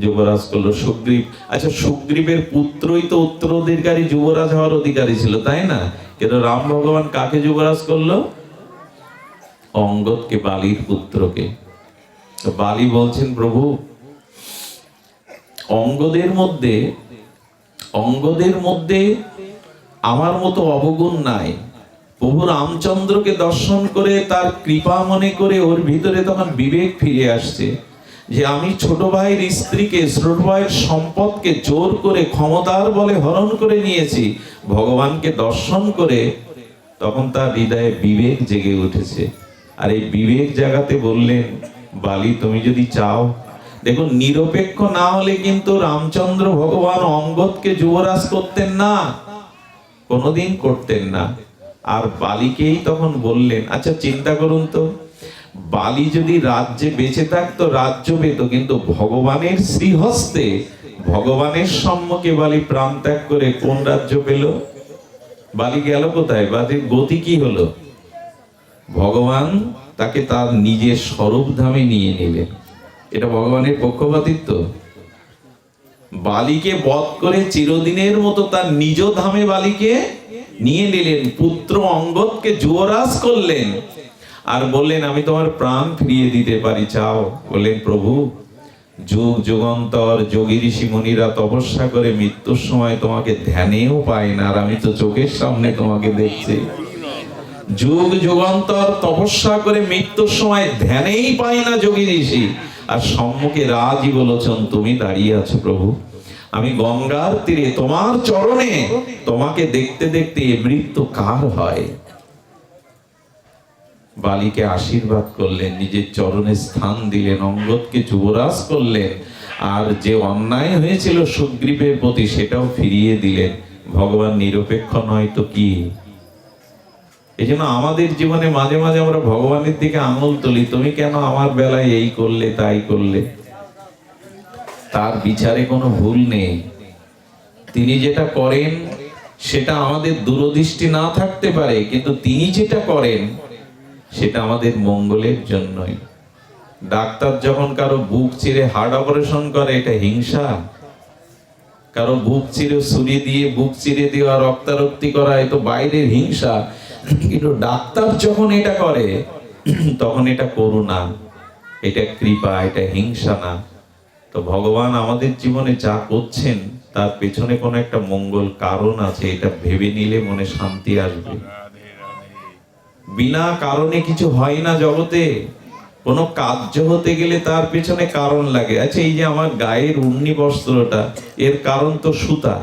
যুবরাজ করলো সুগ্রীব। আচ্ছা সুগ্রীবের পুত্রই তো উত্তরাধিকারী, যুবরাজ হওয়ার অধিকারী ছিল, তাই না? কিন্তু রাম ভগবান কাকে যুবরাজ করলো? অঙ্গদকে, বালির পুত্রকে। তো বালি বলছেন, প্রভু অঙ্গদের মধ্যে আমার মতো অবগুণ নাই। প্রভু রামচন্দ্রকে দর্শন করে তার কৃপা মনে করে ওর ভিতরে তখন বিবেক ফিরে আসছে যে আমি ছোট ভাইয়ের স্ত্রীকে, ছোট ভাইয়ের সম্পদকে জোর করে ক্ষমতার বলে হরণ করে নিয়েছি। ভগবানকে দর্শন করে তখন তার হৃদয়ে বিবেক জেগে উঠেছে। আর এই বিবেক জাগাতে বললেন, বালি তুমি যদি চাও, দেখুন নিরপেক্ষ না হলে কিন্তু রামচন্দ্র ভগবান অঙ্গদকে যুবরাজ করতেন না, কোনোদিন করতেন না। আর বালিকেই তখন বললেন, আচ্ছা চিন্তা করুন তো, বালি যদি রাজ্যে বেঁচে থাকতো রাজ্য পেত, কিন্তু ভগবানের শ্রীহস্তে, ভগবানের সম্মুখে বালি প্রাণ ত্যাগ করে কোন রাজ্য পেল? বালি গেল কোথায়? বালির গতি কি হলো? ভগবান তাকে তার নিজের স্বরূপ ধামে নিয়ে নিলেন। এটা ভগবানের পক্ষপাতিত্ব। বালিকে বধ করে চিরদিনের মতো তার নিজ ধামে বালিকে নিয়ে নিলেন, পুত্র অঙ্গদকে যুবরাজ করলেন, আর বললেন আমি তোমার প্রাণ ফিরিয়ে দিতে পারি, চাও? বললেন, প্রভু যুগ যুগান্তর যোগী ঋষি মুনিরা তপস্যা করে মৃত্যুর সময় তোমাকে ধ্যানেও পায় না, আর আমি তো চোখের সামনে তোমাকে দেখছি। যুগ যুগান্তর তপস্যা করে মৃত্যুর সময় ধ্যানেই পাই না যোগী ঋষি, আর সম্মুখে রাজীব লোচন তুমি দাঁড়িয়ে আছো। প্রভু আমি গঙ্গার তীরে তোমার চরণে তোমাকে দেখতে দেখতে এ মৃত্যু কার হয়? বালিকে আশীর্বাদ করলেন, নিজের চরণে স্থান দিলেন, অঙ্গদকে যুবরাজ করলেন, আর যে অন্যায় হয়েছিল সুগ্রীবের প্রতি সেটাও ফিরিয়ে দিলেন। ভগবান নিরপেক্ষ নয় তো কি? এই জন্য আমাদের জীবনে মাঝে মাঝে আমরা ভগবানের দিকে আঙুল তুলি, তুমি কেন আমার বেলায় এই করলে তাই করলে। তার বিচারে কোনো ভুল নেই। তিনি যেটা করেন সেটা আমাদের দূরদৃষ্টি না থাকতে পারে, কিন্তু তিনি যেটা করেন সেটা আমাদের মঙ্গলের জন্যই। ডাক্তার যখন কারো বুক চিরে হার্ট অপারেশন করে, এটা হিংসা? কারো বুক চিরে ছুরি দিয়ে বুক চিরে দেওয়া, রক্তারক্তি করা, এ তো বাইরের হিংসা। কিন্তু ডাক্তার যখন এটা করে তখন এটা করুণা, এটা কৃপা, এটা হিংসা না। তো ভগবান আমাদের জীবনে যা করছেন তার পেছনে কোনো একটা মঙ্গল কারণ আছে, এটা ভেবে নিলে মনে শান্তি আসবে। বিনা কারণে কিছু হয় না জগতে। কোনো কার্য হতে গেলে তার পেছনে কারণ লাগে। আচ্ছা এই যে আমার গায়ের উন্নি বস্ত্রটা, এর কারণ তো সুতা।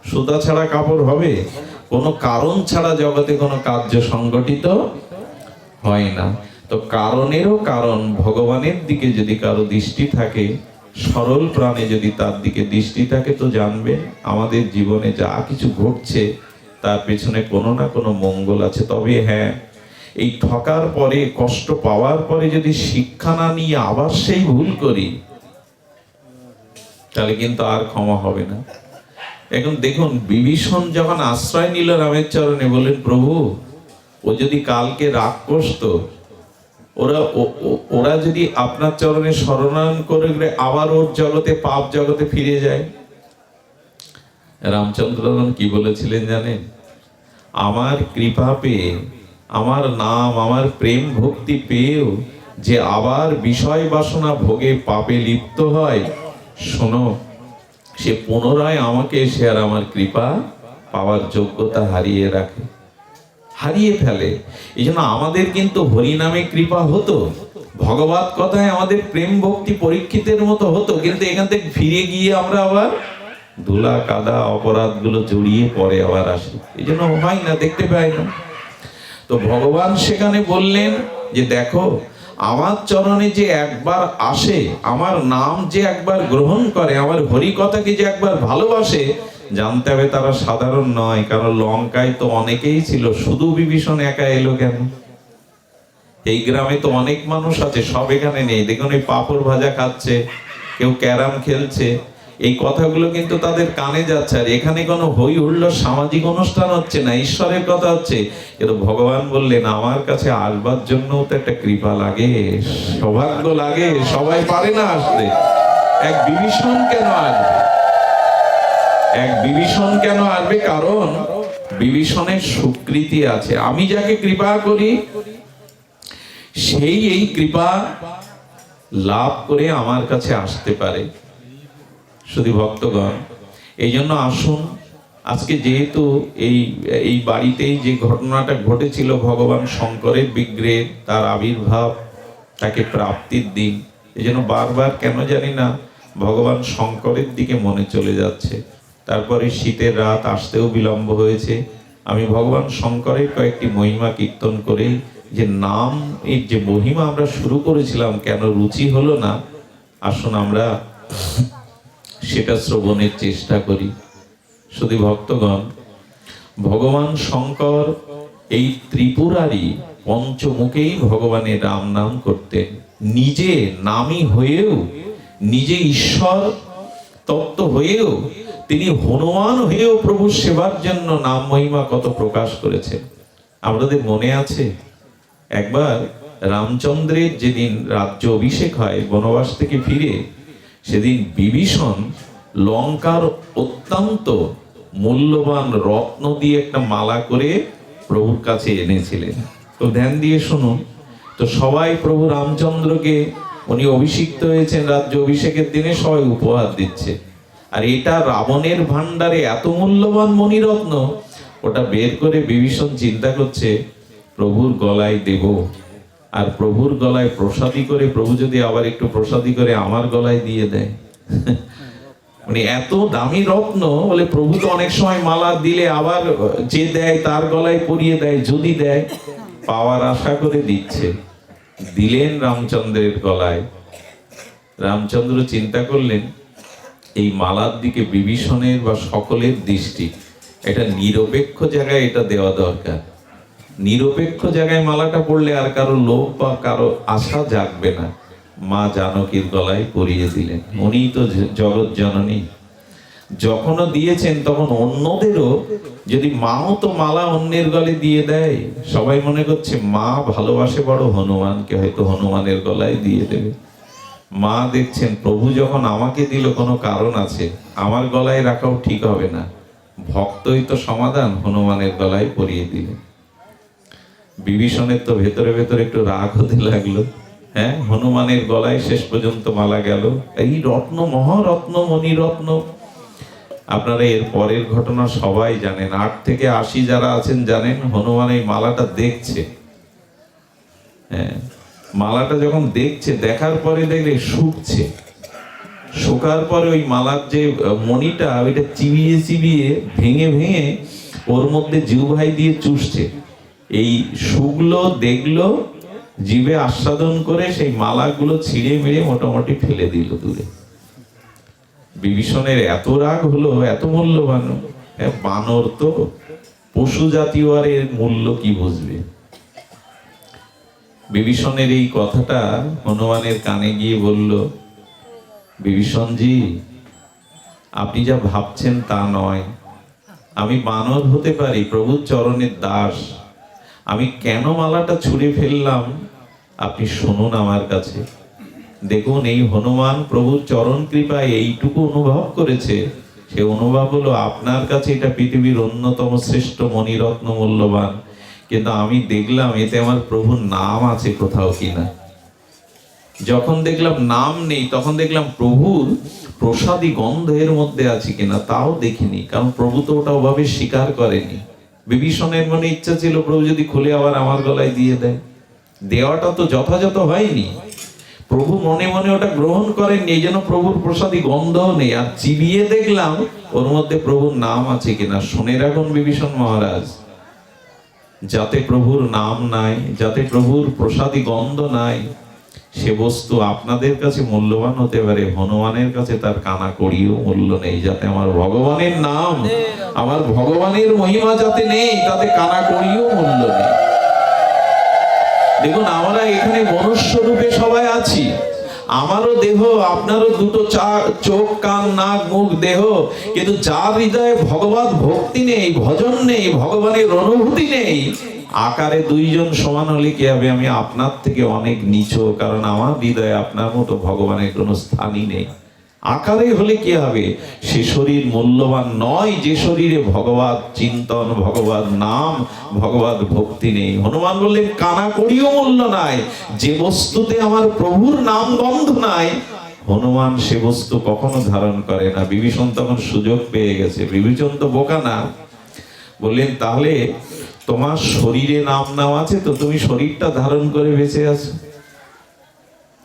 সুতা ছাড়া কাপড় হবে? কোনো কারণ ছাড়া জগতে কোনো কার্য সংগঠিত হয় না। তো কারণেরও কারণ ভগবানের দিকে যদি কারো দৃষ্টি থাকে, সরল প্রাণে যদি তার দিকে দৃষ্টি থাকে, তো জানবেন আমাদের জীবনে যা কিছু ঘটছে তার পেছনে কোনো না কোনো মঙ্গল আছে। তবে হ্যাঁ, এই ঠকার পরে, কষ্ট পাওয়ার পরে যদি শিক্ষা না নিয়ে আবার সেই ভুল করি, তাহলে কিন্তু আর ক্ষমা হবে না। এখন দেখুন, বিভীষণ যখন আশ্রয় নিল রামের চরণে, বললেন প্রভু ও যদি কালকে রাগ করতো, ওরা যদি আপনার চরণে শরণাগত করে আবার ওর জগতে, পাপ জগতে ফিরে যায়। রামচন্দ্র কি বলেছিলেন জানেন? আমার কৃপা পেয়ে, আমার নাম, আমার প্রেম ভক্তি পেয়েও যে আবার বিষয় বাসনা ভোগে পাপে লিপ্ত হয়, শোনো, সে পুনরায় আমাকে এসে আর আমার কৃপা পাওয়ার যোগ্যতা হারিয়ে ফেলে। এই জন্য আমাদের কিন্তু হরি নামে কৃপা হতো, ভগবত কথায় আমাদের প্রেম ভক্তি পরীক্ষিতের মতো হতো, কিন্তু এখান থেকে ফিরে গিয়ে আমরা আবার ধুলা কাদা অপরাধগুলো জড়িয়ে পরে আবার আসি। এই জন্য হয় না, দেখতে পাই না। তো ভগবান সেখানে বললেন যে দেখো, আমার চরণে যে একবার আসে, আমার নাম যে একবার গ্রহণ করে, আমার হরি কথাকে যে একবার ভালোবাসে, জানতে হবে তারা সাধারণ নয়। কারণ লঙ্কায় তো অনেকেই ছিল, শুধু বিভীষণ একা এলো কেন? এই গ্রামে তো অনেক মানুষ আছে, সব এখানে নেই। দেখুন এই পাঁপড় ভাজা খাচ্ছে, কেউ ক্যারাম খেলছে, এই কথাগুলো কিন্তু তাদের কানে যাচ্ছে। আর এখানে কোনো হই হুল্লোড় সামাজিক অনুষ্ঠান হচ্ছে না, ঈশ্বরের কথা হচ্ছে। কিন্তু ভগবান বললেন আমার কাছে আসবার জন্য তো একটা কৃপা লাগে, সৌভাগ্য লাগে, সবাই পারে না আসতে। এক বিভীষণ কেন আসবে? এক বিভীষণ কেন আসবে? কারণ বিভীষণের স্বীকৃতি আছে। আমি যাকে কৃপা করি সেই এই কৃপা লাভ করে আমার কাছে আসতে পারে। শুধু ভক্তগণ, এই জন্য আসুন, আজকে যেহেতু এই বাড়িতেই যে ঘটনাটা ঘটেছিল, ভগবান শঙ্করের বিগ্রহে তার আবির্ভাব, তাকে প্রাপ্তির দিন, এই জন্য বারবার কেন জানি না ভগবান শঙ্করের দিকে মনে চলে যাচ্ছে। তারপরে শীতের রাত, আসতেও বিলম্ব হয়েছে। আমি ভগবান শঙ্করের কয়েকটি মহিমা কীর্তন করে, যে নাম এর যে মহিমা আমরা শুরু করেছিলাম, কেন রুচি হলো না, আসুন আমরা সেটা শ্রবণের চেষ্টা করি। শুধু ভক্তগণ, ভগবান শঙ্কর এই ত্রিপুরারই পঞ্চমুখেই ভগবানের রাম নাম করতেন। নিজে নামী হয়েও, নিজে ঈশ্বর তত্ত্ব হয়েও, তিনি হনুমান হয়েও প্রভুর সেবার জন্য নাম মহিমা কত প্রকাশ করেছেন। আমাদের মনে আছে একবার রামচন্দ্রের যেদিন রাজ্য অভিষেক হয় বনবাস থেকে ফিরে, সেদিন বিভীষণ লঙ্কার অত্যন্ত মূল্যবান রত্ন দিয়ে একটা মালা করে প্রভুর কাছে এনেছিলেন। তো ধ্যান দিয়ে শুনুন। তো সবাই প্রভু রামচন্দ্রকে, উনি অভিষিক্ত হয়েছেন রাজ্য অভিষেকের দিনে, সবাই উপহার দিচ্ছে। আর এটা রাবণের ভান্ডারে এত মূল্যবান মণিরত্ন, ওটা বের করে বিভীষণ চিন্তা করছে প্রভুর গলায় দেব। আর প্রভুর গলায় প্রসাদী করে, প্রভু যদি আবার একটু প্রসাদী করে আমার গলায় দিয়ে দেয়। মানে এত দামি রত্ন, বলে প্রভু তো অনেক সময় মালা দিলে আবার যে দেয় তার গলায় পরিয়ে দেয়, যদি দেয়, পাওয়ার আশা করে দিচ্ছে। দিলেন রামচন্দ্রের গলায়। রামচন্দ্র চিন্তা করলেন এই মালার দিকে বিভীষণের বা সকলের দৃষ্টি, এটা নিরপেক্ষ জায়গায় এটা দেওয়া দরকার। নিরপেক্ষ জায়গায় মালাটা পড়লে আর কারো লোভ বা কারো আশা জাগবে না। মা জানকীর গলায় পরিয়ে দিলেন। উনি তো জগৎ জননী। যখনও দিয়েছেন তখন অন্যদেরও, যদি মাও তো মালা অন্যের গলে দিয়ে দেয়, সবাই মনে করছে মা ভালোবাসে বড় হনুমানকে, হয়তো হনুমানের গলায় দিয়ে দেবে। মা দেখছেন প্রভু যখন আমাকে দিল কোনো কারণ আছে, আমার গলায় রাখাও ঠিক হবে না, ভক্তই তো সমাধান, হনুমানের গলায় পরিয়ে দিলেন। বিভীষণের তো ভেতরে ভেতরে একটু রাগ হতে লাগলো। হ্যাঁ, হনুমানের গলায় শেষ পর্যন্ত মালা গেল। এই রত্ন, মহারত্ন, মণিরত্ন। আপনারা এর পরের ঘটনা সবাই জানেন, 8 থেকে 80 যারা আছেন জানেন, হনুমান এই মালাটা দেখছে। হ্যাঁ, মালাটা যখন দেখছে, দেখার পরে দেখলে শুকছে। শোকার পরে ওই মালার যে মণিটা, ওইটা চিবিয়ে চিবিয়ে ভেঙে ভেঙে ওর মধ্যে জিহ্বাই দিয়ে চুষছে। এই শুকলো, দেখলো, জিভে আস্বাদন করে সেই মালাগুলো ছিঁড়ে মেরে মোটামুটি ফেলে দিল দূরে। বিভীষণের এত রাগ হলো, এত মূল্যবান বানর তো পশু জাতীয়, আর এর মূল্য কি বুঝবে। বিভীষণের এই কথাটা হনুমানের কানে গিয়ে বলল, বিভীষণজি, আপনি যা ভাবছেন তা নয়। আমি বানর হতে পারি, প্রভুর চরণের দাস। আমি কেন মালাটা ছুঁড়ে ফেললাম আপনি শুনুন আমার কাছে। দেখুন, এই হনুমান প্রভুর চরণ কৃপায় এইটুকু অনুভব করেছে। সে অনুভব হলো আপনার কাছে এটা পৃথিবীর অন্যতম শ্রেষ্ঠ মণিরত্ন, মূল্যবান। কিন্তু আমি দেখলাম এতে আমার প্রভুর নাম আছে কোথাও কিনা। যখন দেখলাম নাম নেই, তখন দেখলাম প্রভুর প্রসাদী গন্ধ এর মধ্যে আছে কিনা, তাও দেখিনি। কারণ প্রভু তো ওটা ওভাবে স্বীকার করেনি। বিভীষণের মনে ইচ্ছা ছিল প্রভু যদি খুলে আবার আমার গলায় দিয়ে দেয়। দেওয়াটা তো যথাযথ হয়নি। প্রভু মনে মনে ওটা গ্রহণ করেননি, এই জন্য প্রভুর প্রসাদী গন্ধও নেই। আর চিবিয়ে দেখলাম ওর মধ্যে প্রভুর নাম আছে কিনা। শুনে রাখুন বিভীষণ মহারাজ, যাতে প্রভুর নাম নাই, যাতে প্রভুর প্রসাদী গন্ধ নাই, সে বস্তু আপনাদের কাছে মূল্যবান হতে পারে, হনুমানের কাছে তার কানা কড়িও মূল্য নেই। যাতে আমার ভগবানের নাম, আমার ভগবানের মহিমা যাতে নেই, তাতে কানা কড়িও মূল্য নেই। দেখুন, আমরা এখানে মনুষ্য রূপে সবাই আছি, আমারও দেহ, আপনারও দুটো চোখ, কান, নাক, মুখ, দেহ, কিন্তু যার হৃদয়ে ভগবত ভক্তি নেই, ভজন নেই, ভগবানের অনুভূতি নেই, আকারে দুইজন সমান হলে কি হবে? আমি আপনার থেকে অনেক নিচু, কারণ আমার হৃদয়ে আপনার মতো ভগবানের কোনো স্থানই নেই। আকারে হলে কি হবে? সে শরীর মূল্যবান নয় যে শরীরে ভগবত চিন্তন, ভগবত নাম, ভগবত ভক্তি নেই। হনুমান বললেন, কানা কড়িও মূল্য নাই, যে বস্তুতে আমার প্রভুর নাম গন্ধ নাই, হনুমান সে বস্তু কখনো ধারণ করে না। বিভীষণ তখন সুযোগ পেয়ে গেছে। বিভীষণ তো বোকা না, বললেন, তাহলে তোমার শরীরে নাম নাম আছে তো, তুমি শরীরটা ধারণ করে বেঁচে আছো।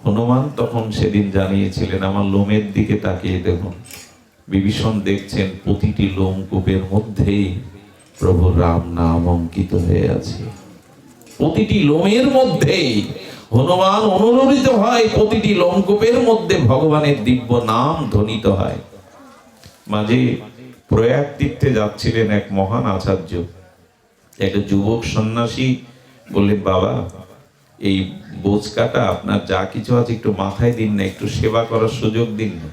হনুমান তখন সেদিন জানিয়েছিলেন, আমার লোমের দিকে তাকিয়ে দেখুন। বিভীষণ দেখছেন প্রতিটি লোমকূপের মধ্যেই প্রভুর রাম নাম অঙ্কিত হয়ে আছে। প্রতিটি লোমের মধ্যেই হনুমান অনুরোধিত হয়, প্রতিটি লোমকূপের মধ্যে ভগবানের দিব্য নাম ধ্বনিত হয়। মাঝে প্রয়াগ তীর্থে যাচ্ছিলেন এক মহান আচার্য। একটা যুবক সন্ন্যাসী বললেন, বাবা, এই বোঝকাটা আপনার যা কিছু আছে একটু মাথায় দিন না, একটু সেবা করার সুযোগ দিন না।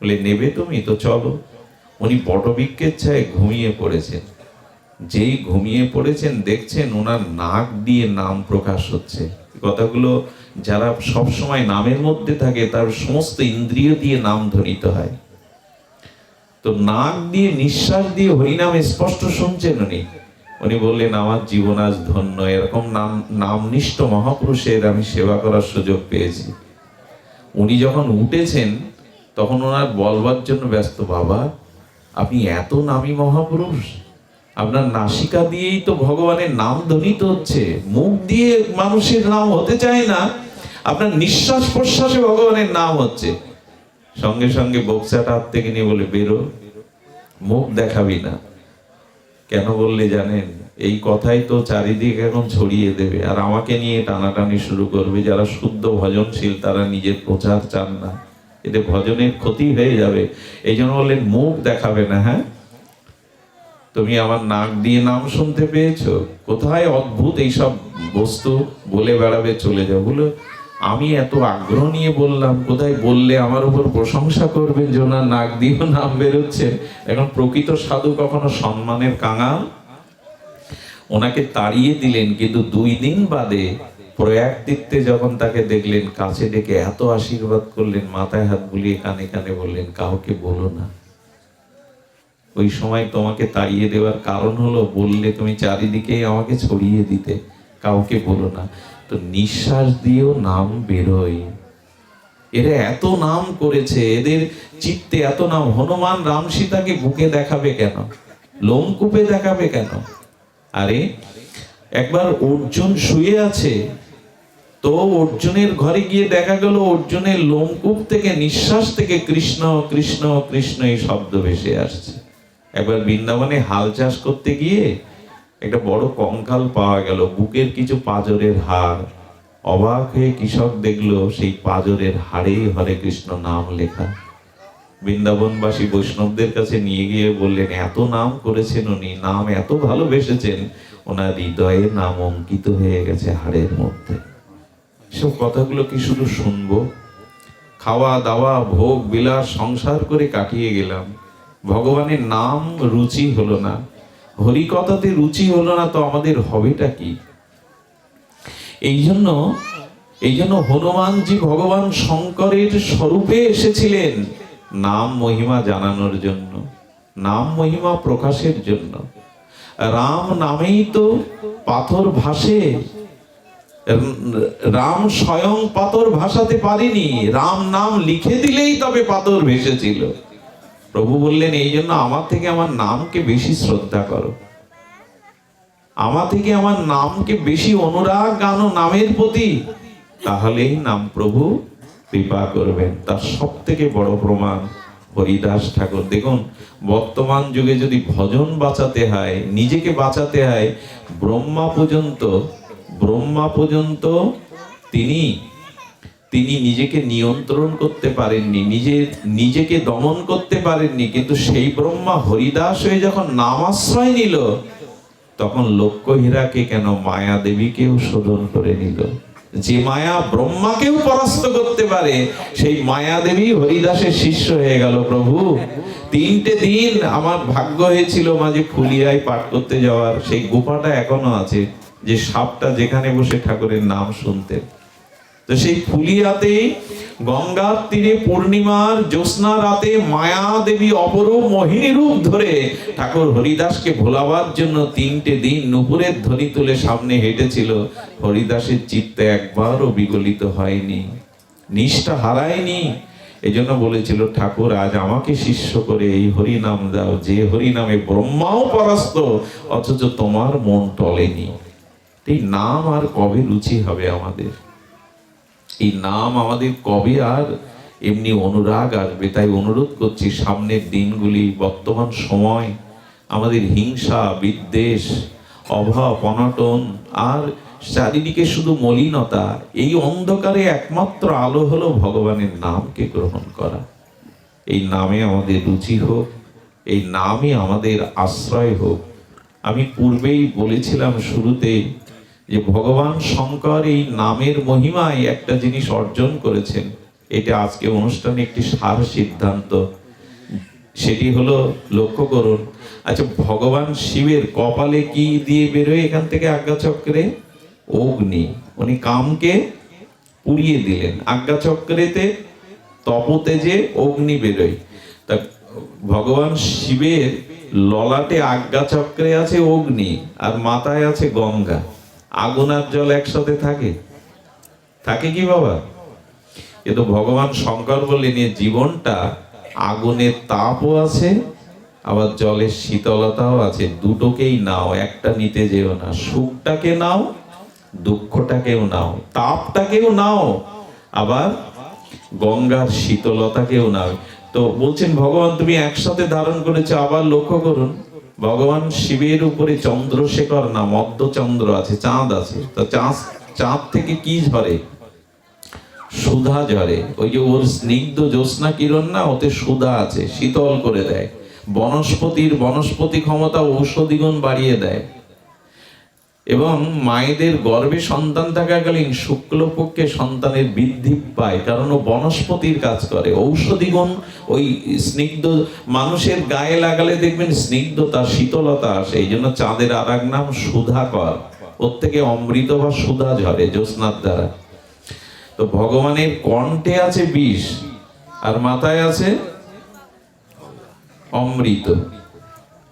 বলে, নেবে তুমি তো, চলো। উনি বটবৃক্ষের ছায় ঘুমিয়ে পড়েছেন। যেই ঘুমিয়ে পড়েছেন, দেখছেন ওনার নাক দিয়ে নাম প্রকাশ হচ্ছে। কথাগুলো যারা সব সময় নামের মধ্যে থাকে, তার সমস্ত ইন্দ্রিয় দিয়ে নাম ধ্বনিত হয়। তো নাক দিয়ে, নিঃশ্বাস দিয়ে হরিনাম স্পষ্ট শুনছেন উনি। উনি বললেন, আমার জীবন আজ ধন্য, এরকম নামনিষ্ঠ মহাপুরুষের আমি সেবা করার সুযোগ পেয়েছি। উনি যখন উঠেছেন, তখন ওনার বলবার জন্য ব্যস্ত, বাবা, আপনি এত নামী মহাপুরুষ, আপনার নাসিকা দিয়েই তো ভগবানের নাম ধ্বনিত হচ্ছে, মুখ দিয়ে মানুষের নাম হতে চায় না, আপনার নিঃশ্বাস প্রশ্বাসে ভগবানের নাম হচ্ছে। সঙ্গে সঙ্গে বক্সাটা হাত থেকে নিয়ে বলে, বেরো, মুখ দেখাবি না। কেন বললে জানেন? এই কথাই তো চারিদিকে এখন ছড়িয়ে দেবে, আর আমাকে নিয়ে টানাটানি শুরু করবে। যারা শুদ্ধ ভজনশীল তারা নিজের প্রচার চান না, এতে ভজনের ক্ষতি হয়ে যাবে। এই জন্য বললেন, মুখ দেখাবে না। হ্যাঁ, তুমি আমার নাক দিয়ে নাম শুনতে পেয়েছো? কোথায় অদ্ভুত এইসব বস্তু বলে বেড়াবে, চলে যাও। বলো, আমি এত আগ্রহ নিয়ে বললাম, কোথায় বললে আমার উপর প্রশংসা করবেন যে ওনার নাক দিয়েও নাম বেরোচ্ছে। এখন প্রকৃত সাধু কখনো সম্মানের কাঙাল। ওনাকে তাড়িয়ে দিলেন, কিন্তু 2 দিন বাদে প্রয়াগ তীর্থে যখন তাকে দেখলেন, কাছে ডেকে এত আশীর্বাদ করলেন, মাথায় হাত বুলিয়ে কানে কানে বললেন, কাউকে বলো না। ওই সময় তোমাকে তাড়িয়ে দেওয়ার কারণ হলো, বললে তুমি চারিদিকে আমাকে ছড়িয়ে দিতে, কাউকে বলো না। তো নিঃশ্বাস দিয়েও নাম বেরোয়। এরা এত নাম করেছে, এদের চিত্তে এত নাম। হনুমান রাম সীতাকে বুকে দেখাবে কেন? লোমকূপে দেখাবে কেন? আরে একবার অর্জুন শুয়ে আছে, তো অর্জুনের ঘরে গিয়ে দেখা গেল অর্জুনের লোমকূপ থেকে, নিঃশ্বাস থেকে কৃষ্ণ কৃষ্ণ কৃষ্ণ এই শব্দ ভেসে আসছে। একবার বৃন্দাবনে হাল চাষ করতে গিয়ে একটা বড় কঙ্কাল পাওয়া গেল, বুকের কিছু পাঁজরের হাড়। অবাক হয়ে কৃষক দেখলো সেই পাঁজরের হাড়েই হরে কৃষ্ণ নাম লেখা। বৃন্দাবনবাসী বৈষ্ণবদের কাছে নিয়ে গিয়ে বললেন, এত নাম করেছেন উনি, নাম এত ভালোবেসেছেন, ওনার হৃদয়ে নাম অঙ্কিত হয়ে গেছে হাড়ের মধ্যে। সব কথাগুলো কি শুধু শুনবো? খাওয়া দাওয়া ভোগ বিলাস সংসার করে কাটিয়ে গেলাম, ভগবানের নাম রুচি হলো না, হরিকথাতে রুচি হলো না, তো আমাদের হবেটা কি? এই জন্য হনুমানজি ভগবান শঙ্করের স্বরূপে এসেছিলেন নাম মহিমা জানানোর জন্য, নাম মহিমা প্রকাশের জন্য। রাম নামেই তো পাথর ভাসে। রাম স্বয়ং পাথর ভাসাতে পারেনি, রাম নাম লিখে দিলেই তবে পাথর ভেসেছিল। প্রভু বললেন, এই জন্য আমার থেকে আমার নামকে বেশি শ্রদ্ধা করো, আমার থেকে আমার নামকে বেশি অনুরাগ আনো নামের প্রতি, তাহলেই নাম প্রভু কৃপা করবেন। তার সব থেকে বড় প্রমাণ হরিদাস ঠাকুর। দেখুন, বর্তমান যুগে যদি ভজন বাঁচাতে হয়, নিজেকে বাঁচাতে হয়, ব্রহ্মা পর্যন্ত তিনি তিনি নিজেকে নিয়ন্ত্রণ করতে পারেননি, নিজেকে দমন করতে পারেননি, কিন্তু সেই ব্রহ্মা হরিদাস হয়ে যখন নামাশ্রয় নিল, তখন লক্ষ্যহীরাকে কেন মায়া দেবীকেও শোধন করে নিল। যে মায়া ব্রহ্মাকেও পরাস্ত করতে পারে, সেই মায়া দেবী হরিদাসের শিষ্য হয়ে গেল। প্রভু, 3টে দিন আমার ভাগ্য হয়েছিল মাঝে ফুলিয়ায় পাঠ করতে যাওয়ার, সেই গুফাটা এখনো আছে, যে সাপটা যেখানে বসে ঠাকুরের নাম শুনতেন। তো সেই ফুলিয়াতেই গঙ্গার তীরে পূর্ণিমার জ্যোৎস্না রাতে মায়া দেবী অপরূপ মোহিনী রূপ ধরে ঠাকুর হরিদাসকে ভোলাবার জন্য 3টে দিন নুপুরের ধ্বনি তুলে সামনে হেঁটেছিল। হরিদাসের চিত্তে একবারও বিগলিত হয়নি, নিষ্ঠা হারায়নি। এজন্য বলেছিল, ঠাকুর আজ আমাকে শিষ্য করে এই হরি নাম দাও, যে হরি নামে ব্রহ্মাও পরাস্ত, অথচ তোমার মন টলেনি। এই নাম আর কবে রুচি হবে আমাদের? এই নাম আমাদের কবে আর এমনি অনুরাগ আসবে? তাই অনুরোধ করছি, সামনের দিনগুলি, বর্তমান সময় আমাদের হিংসা, বিদ্বেষ, অভাব, অনটন আর চারিদিকে শুধু মলিনতা, এই অন্ধকারে একমাত্র আলো হলো ভগবানের নামকে গ্রহণ করা। এই নামে আমাদের রুচি হোক, এই নামই আমাদের আশ্রয় হোক। আমি পূর্বেই বলেছিলাম শুরুতে যে ভগবান শঙ্কর এই নামের মহিমায় একটা জিনিস অর্জন করেছেন। এটা আজকে অনুষ্ঠানে একটি সার সিদ্ধান্ত, সেটি হলো, লক্ষ্য করুন। আচ্ছা, ভগবান শিবের কপালে কি দিয়ে বেরোয় এখান থেকে আজ্ঞাচক্রে? অগ্নি। উনি কামকে পুড়িয়ে দিলেন। আজ্ঞাচক্রেতে তপতেজে অগ্নি বেরোয়। তা ভগবান শিবের ললাটে আজ্ঞাচক্রে আছে অগ্নি, আর মাথায় আছে গঙ্গা। আগুন আর জল একসাথে থাকে? থাকে কি বাবা? কিন্তু ভগবান শঙ্কর বললেন, এই জীবনটা আগুনের তাপও আছে, আবার জলের শীতলতাও আছে। দুটোকেই নাও, একটা নিতে যেও না। সুখটাকে নাও, দুঃখটাকেও নাও, তাপটাকেও নাও, আবার গঙ্গার শীতলতাকেও নাও। তো বলছেন ভগবান তুমি একসাথে ধারণ করেছো। আবার লক্ষ্য করুন, ভগবান শিবের উপরে চন্দ্রশেখর নাম, অর্ধচন্দ্র আছে, চাঁদ আছে। তো চাঁদ থেকে কি ঝরে? সুধা ঝরে। ওই যে ওর স্নিগ্ধ জ্যোৎস্না কিরণ না, ওতে সুধা আছে, শীতল করে দেয়। বনস্পতি ক্ষমতা ঔষধি গুণ বাড়িয়ে দেয়। এবং মায়েদের গর্ভে সন্তান থাকাকালীন শুক্লপক্ষে সন্তানের বৃদ্ধি পায়, কারণ ও বনস্পতির কাজ করে। ঔষধি গুণ ওই স্নিগ্ধ মানুষের গায়ে লাগালে দেখবেন স্নিগ্ধতা, শীতলতা আসে। এই জন্য চাঁদের আর এক নাম সুধাকর। ওর থেকে অমৃত বা সুধা ঝরে জ্যোৎস্নার দ্বারা। তো ভগবানের কণ্ঠে আছে বিষ, আর মাথায় আছে অমৃত।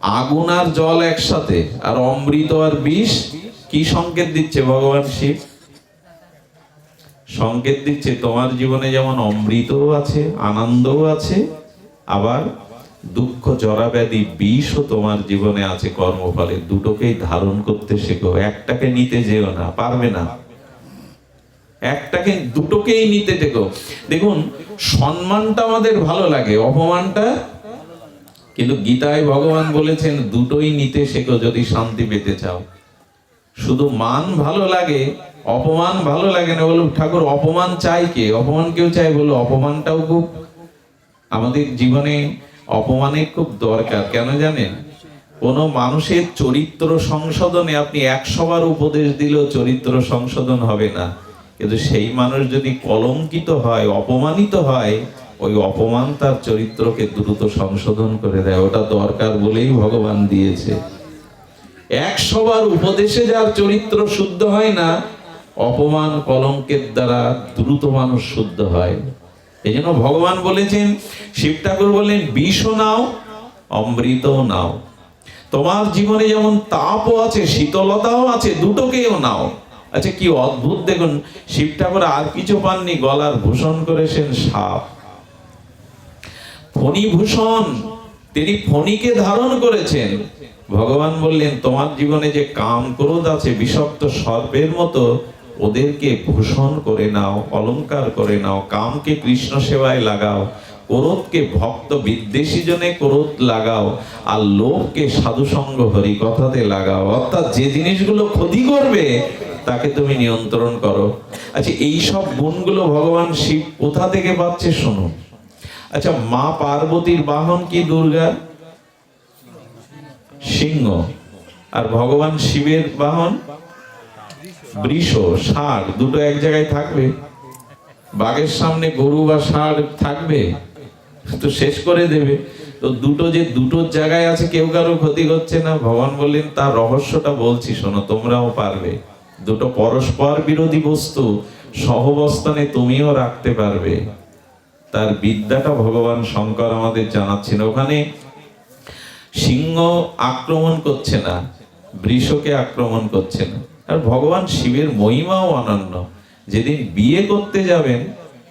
আগুন আর জল একসাথে, আর অমৃত আর বিষ কি সংকেত দিচ্ছে ভগবান শিব? সংকেত দিচ্ছে তোমার জীবনে যেমন অমৃতও আছে, আনন্দও আছে, আবার দুঃখ, জরা, ব্যাধি, বিষও তোমার জীবনে আছে কর্মফলে। দুটোকেই ধারণ করতে শেখো, একটাকে নিতে যেও না, পারবে না। দুটোকেই নিতে শেখো। দেখুন, সম্মানটা আমাদের ভালো লাগে, অপমানটা, কিন্তু গীতায় ভগবান বলেছেন দুটোই নিতে শেখো যদি শান্তি পেতে চাও। শুধু মান ভালো লাগে, অপমান ভালো লাগে না। বলো ঠাকুর অপমান চাই কে? অপমান কেউ চাই? বলো অপমানটাও খুব আমাদের জীবনে, অপমানের খুব দরকার। কেন জানেন? কোন মানুষের চরিত্র সংশোধনে আপনি 100 বার উপদেশ দিলেও চরিত্র সংশোধন হবে না। কিন্তু সেই মানুষ যদি কলঙ্কিত হয়, অপমানিত হয়, ওই অপমান তার চরিত্রকে দ্রুত সংশোধন করে দেয়। ওটা দরকার বলেই ভগবান দিয়েছে। 100 বার উপদেশে যার চরিত্র শুদ্ধ হয় না, অপমান কলঙ্কের দ্বারা দ্রুত মানুষ শুদ্ধ হয়। এই জন্য ভগবান বলেছেন, শিব ঠাকুর বললেন বিষও নাও, অমৃতও নাও। তোমার জীবনে যেমন তাপও আছে, শীতলতাও আছে, দুটোকেও নাও। আচ্ছা, কি অদ্ভুত! দেখুন, শিব ঠাকুর আর কিছু পাননি, গলার ভূষণ করেছেন সাপ। ফণিভূষণ, তিনি ফণিকে ধারণ করেছেন। ভগবান বললেন তোমার জীবনে যে কাম ক্রোধ আছে বিষাক্ত সর্পের মতো, ওদেরকে ভূষণ করে নাও, অলংকার করে নাও। কামকে কৃষ্ণ সেবায় লাগাও, ক্রোধকে ভক্ত বিদ্বেষী জনে ক্রোধ লাগাও, আর লোভকে সাধুসঙ্গ হরি কথাতে লাগাও। অর্থাৎ যে জিনিসগুলো ক্ষতি করবে তাকে তুমি নিয়ন্ত্রণ করো। আচ্ছা, এই সব গুণগুলো ভগবান শিব কোথা থেকে পাচ্ছে শুনুন। আচ্ছা, মা পার্বতীর বাহন কি দুর্গা? সিংহ। আর ভগবান শিবের বাহন বৃষ। ষাঁড় দুটো এক জায়গায় থাকবে? বাঘের সামনে গরু বা ষাঁড় থাকবে? তো শেষ করে দেবে। তো দুটো যে দুটোর জায়গায় আছে, কেউ কারো ক্ষতি করছে না। ভগবান বললেন তার রহস্যটা বলছি শোনো, তোমরাও পারবে। দুটো পরস্পর বিরোধী বস্তু সহাবস্থানে তুমিও রাখতে পারবে। তার বিদ্যাটা ভগবান শঙ্কর আমাদের জানাচ্ছেন। ওখানে সিংহ আক্রমণ করছে না, বৃষকে আক্রমণ করছে না। আর ভগবান শিবের মহিমাও অনন্য। যেদিন বিয়ে করতে যাবেন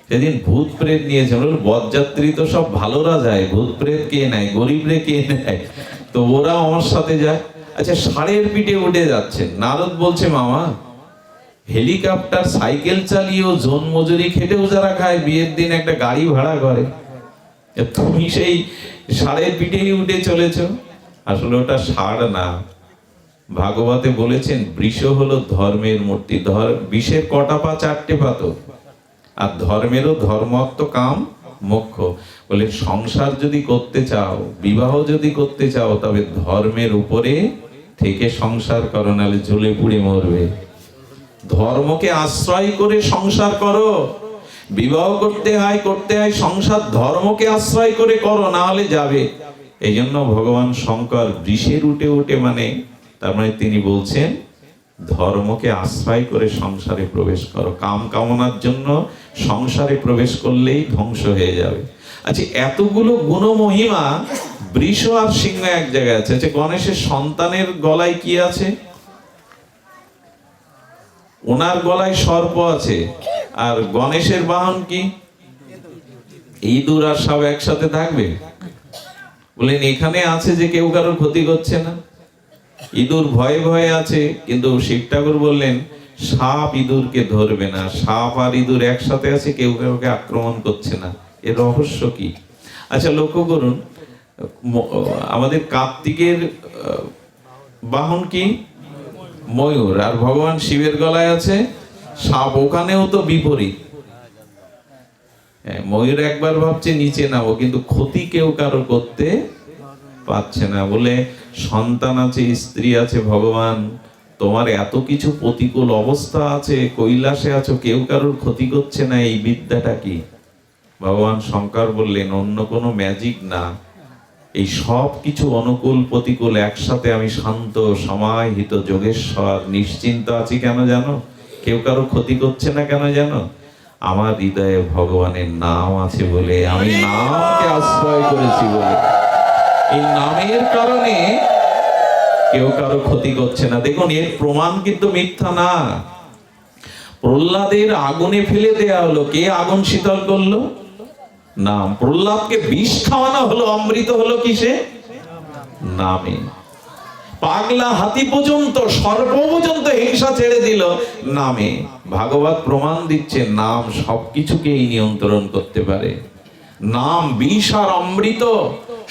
সেদিন ভূত প্রেত নিয়েছেন। বরযাত্রী তো সব ভালোরা যায়, ভূত প্রেত কে নেয়? গরিবরে কে নেয়? তো ওরা আমার সাথে যায়। আচ্ছা, ষাঁড়ের পিঠে উঠে যাচ্ছেন। নারদ বলছে মামা, হেলিকপ্টার সাইকেল চালিয়েও জন মজুরি খেটেও যারা খায়, বিয়ের দিন একটা গাড়ি ভাড়া করে, তুমি সেই ষাঁড়ের পিঠেই উঠে চলেছ। আসলে ওটা ষাঁড় না। ভাগবতে বলেছেন বৃষ হলো ধর্মের মূর্তি। বিষের কটা পা? 4টে পা তো। আর ধর্মেরও ধর্মাত্ম কাম মোক্ষ। বলে সংসার যদি করতে চাও, বিবাহ যদি করতে চাও, তবে ধর্মের উপরে থেকে সংসার করো, নাহলে জ্বলে পুড়ে মরবে। ধর্মকে আশ্রয় করে সংসার করো। বিবাহ করতে হয় সংসার ধর্মকে আশ্রয় করে করো, না হলে যাবে। এই জন্য ভগবান শঙ্কর বৃষের উঠে উঠে তার মানে তিনি বলছেন ধর্মকে আশ্রয় করে সংসারে প্রবেশ করো। কাম কামনার জন্য সংসারে প্রবেশ করলেই ধ্বংস হয়ে যাবে। আচ্ছা, এতগুলো গুণ মহিমা বৃষ আর সিংহ এক জায়গায় আছে। আচ্ছা, গণেশের সন্তানের গলায় কি আছে? ওনার গলায় সর্প আছে। আর গণেশের বাহন কি? ইঁদুর আর সব একসাথে থাকবে? বলেন এখানে আছে যে কেউ কারোর ক্ষতি করছে না। ইঁদুর ভয়ে ভয়ে আছে, কিন্তু শিব ঠাকুর বললেন সাপ ইঁদুরকে ধরবে না। সাপ আর ইঁদুর একসাথে আছে, কেউ কাউকে আক্রমণ করছে না। এর রহস্য কি? আচ্ছা, লক্ষ্য করুন, আমাদের কার্তিকের বাহন কি? ময়ূর। আর ভগবান শিবের গলায় আছে সাপ। ওখানেও তো বিপরীত। ময়ূর একবার ভাবছে নিচে নাও, কিন্তু ক্ষতি কেউ কারো করতে পারছে না। বলে সন্তান আছে, স্ত্রী আছে, ভগবান তোমার এত কিছু প্রতিকূল অবস্থা আছে, কৈলাসে আছো, কেউ কারোর ক্ষতি করছে না। এই বিদ্যাটা কি? ভগবান শঙ্কর বললেন অন্য কোনো ম্যাজিক না, এই সব কিছু অনুকূল প্রতিকূল একসাথে আমি শান্ত সমাহিত যোগেশ্বর নিশ্চিন্ত আছি। কেন জানো? কেউ কারো ক্ষতি করছে না কেন জানো? আমার হৃদয়ে ভগবানের নাম আছে বলে, আমি নামকে আশ্রয় করেছি বলে। এই নামের কারণে কেউ কারো ক্ষতি করছে না। দেখুন, এর প্রমাণ কিন্তু মিথ্যা না। প্রহ্লাদের আগুনে ফেলে দেয়া হলো, কে আগুন শীতল করলো? নাম। প্রহ্লাদকে বিষ খাওয়ানো হলো, অমৃত হলো কিসে? নামে। পাগলা হাতি পর্যন্ত, সর্প পর্যন্ত হিংসা ছেড়ে দিল নামে। ভাগবত প্রমাণ দিচ্ছে নাম সবকিছুকেই নিয়ন্ত্রণ করতে পারে। নাম বিষ আর অমৃত,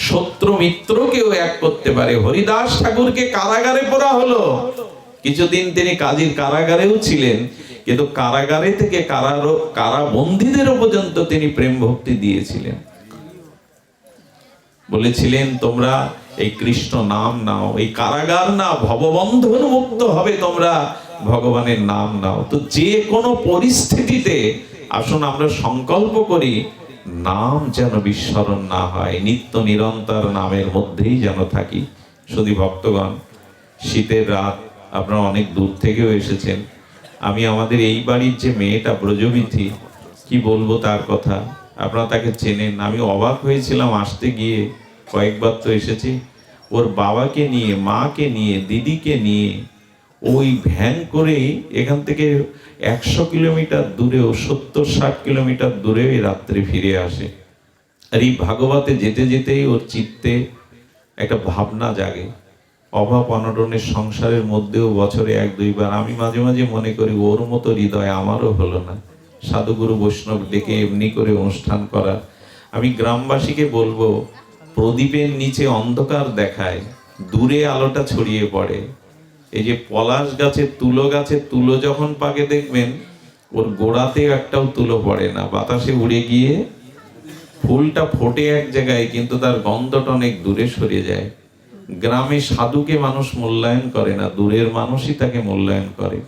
শত্রু মিত্রকেও এক করতে পারে। হরিদাস ঠাকুরকে কারাগারে পড়া হলো, কিছুদিন তিনি কাজীর কারাগারেও ছিলেন, কিন্তু কারাগারে থেকে কারাবন্দীদের পর্যন্ত তিনি প্রেম ভক্তি দিয়েছিলেন। বলেছিলেন তোমরা এই কৃষ্ণ নাম নাও, এই কারাগার না, ভববন্ধন মুক্ত হবে তোমরা, ভগবানের নাম নাও। তো যে কোনো পরিস্থিতিতে আসুন আমরা সংকল্প করি নাম যেন বিস্মরণ না হয়, নিত্য নিরন্তর নামের মধ্যেই যেন থাকি। শুধু ভক্তগণ, শীতের রাত, আপনারা অনেক দূর থেকেও এসেছেন। আমি আমাদের এই বাড়ির যে মেয়েটা ব্রজবিথি, কি বলবো তার কথা, আপনারা তাকে চেনেন। আমি অবাক হয়েছিলাম আসতে গিয়ে, কয়েকবার তো এসেছি। ওর বাবাকে নিয়ে, মাকে নিয়ে, দিদিকে নিয়ে ওই ভ্যান করে এখান থেকে 100 কিলোমিটার দূরেও, 70-60 কিলোমিটার দূরে রাত্রে ফিরে আসে। আর এই ভাগবতে যেতে যেতেই ওর চিত্তে একটা ভাবনা জাগে। অভাব অনটনের সংসারের মধ্যেও বছরে 1-2 বার আমি মাঝে মাঝে মনে করি ওর মতো হৃদয় আমারও হলো না। সাধুগুরু বৈষ্ণব ডেকে এমনি করে অনুষ্ঠান করা। আমি গ্রামবাসীকে বলবো, প্রদীপের নিচে অন্ধকার দেখায়, দূরে আলোটা ছড়িয়ে পড়ে। এই যে পলাশ গাছের তুলো যখন পাকে দেখবেন ওর গোড়াতে একটাও তুলো পড়ে না, বাতাসে উড়ে গিয়ে ফুলটা ফোটে এক জায়গায় কিন্তু তার গন্ধটা অনেক দূরে সরে যায়। গ্রামে সাধুকে মানুষ মূল্যায়ন করে না, দূরের মানুষই তাকে মূল্যায়ন করে।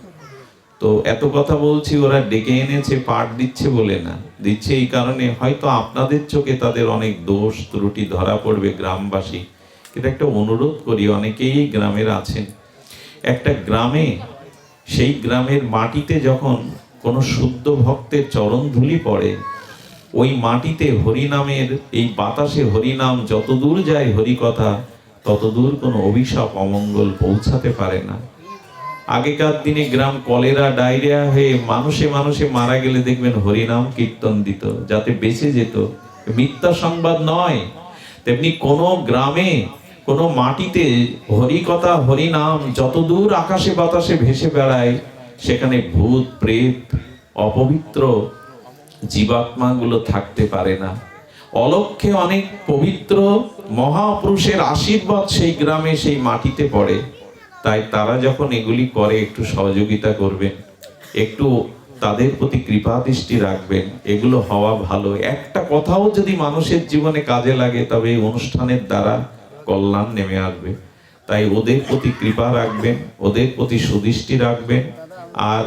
তো এত কথা বলছি, ওরা ডেকে এনেছে পাঠ দিচ্ছে বলে না, দিচ্ছে এই কারণে হয়তো আপনাদের চোখে তাদের অনেক দোষ ত্রুটি ধরা পড়বে গ্রামবাসী, কিন্তু একটা অনুরোধ করি, অনেকেই গ্রামের আছেন, একটা গ্রামে সেই গ্রামের মাটিতে যখন কোনো শুদ্ধ ভক্তের চরণ ধুলি পড়ে, ওই মাটিতে হরিনামের এই বাতাসে হরিনাম যতদূর যায় হরিকথা ততদূর কোনো অভিশাপ অমঙ্গল পৌঁছাতে পারে না। আগেকার দিনে গ্রাম কলেরা ডায়রিয়া হয়ে মানুষে মানুষে মারা গেলে দেখবেন হরিনাম কীর্তন দিত যাতে বেঁচে যেত, মিথ্যা সংবাদ নয়। তেমনি কোনো গ্রামে কোনো মাটিতে হরিকথা হরিনাম যতদূর আকাশে বাতাসে ভেসে বেড়ায়, সেখানে ভূত প্রেত অপবিত্র জীবাত্মাগুলো থাকতে পারে না। অলক্ষ্যে অনেক পবিত্র মহাপুরুষের আশীর্বাদ সেই গ্রামে সেই মাটিতে পড়ে। তাই তারা যখন এগুলি করে একটু সহযোগিতা করবেন, একটু তাদের প্রতি কৃপা দৃষ্টি রাখবেন, এগুলো হওয়া ভালো। একটা কথাও যদি মানুষের জীবনে কাজে লাগে তবে এই অনুষ্ঠানের দ্বারা কল্যাণ নেমে আসবে। তাই ওদের প্রতি কৃপা রাখবেন, ওদের প্রতি সুদৃষ্টি রাখবেন। আর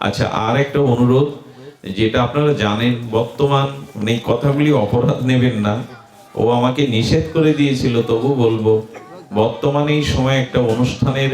আচ্ছা, আর একটা অনুরোধ, যেটা আপনারা জানেন, বর্তমান এই কথাগুলি অপরাধ নেবেন না, ও আমাকে নিষেধ করে দিয়েছিল, তবু বলবো, বর্তমানে এই সময় একটা অনুষ্ঠানের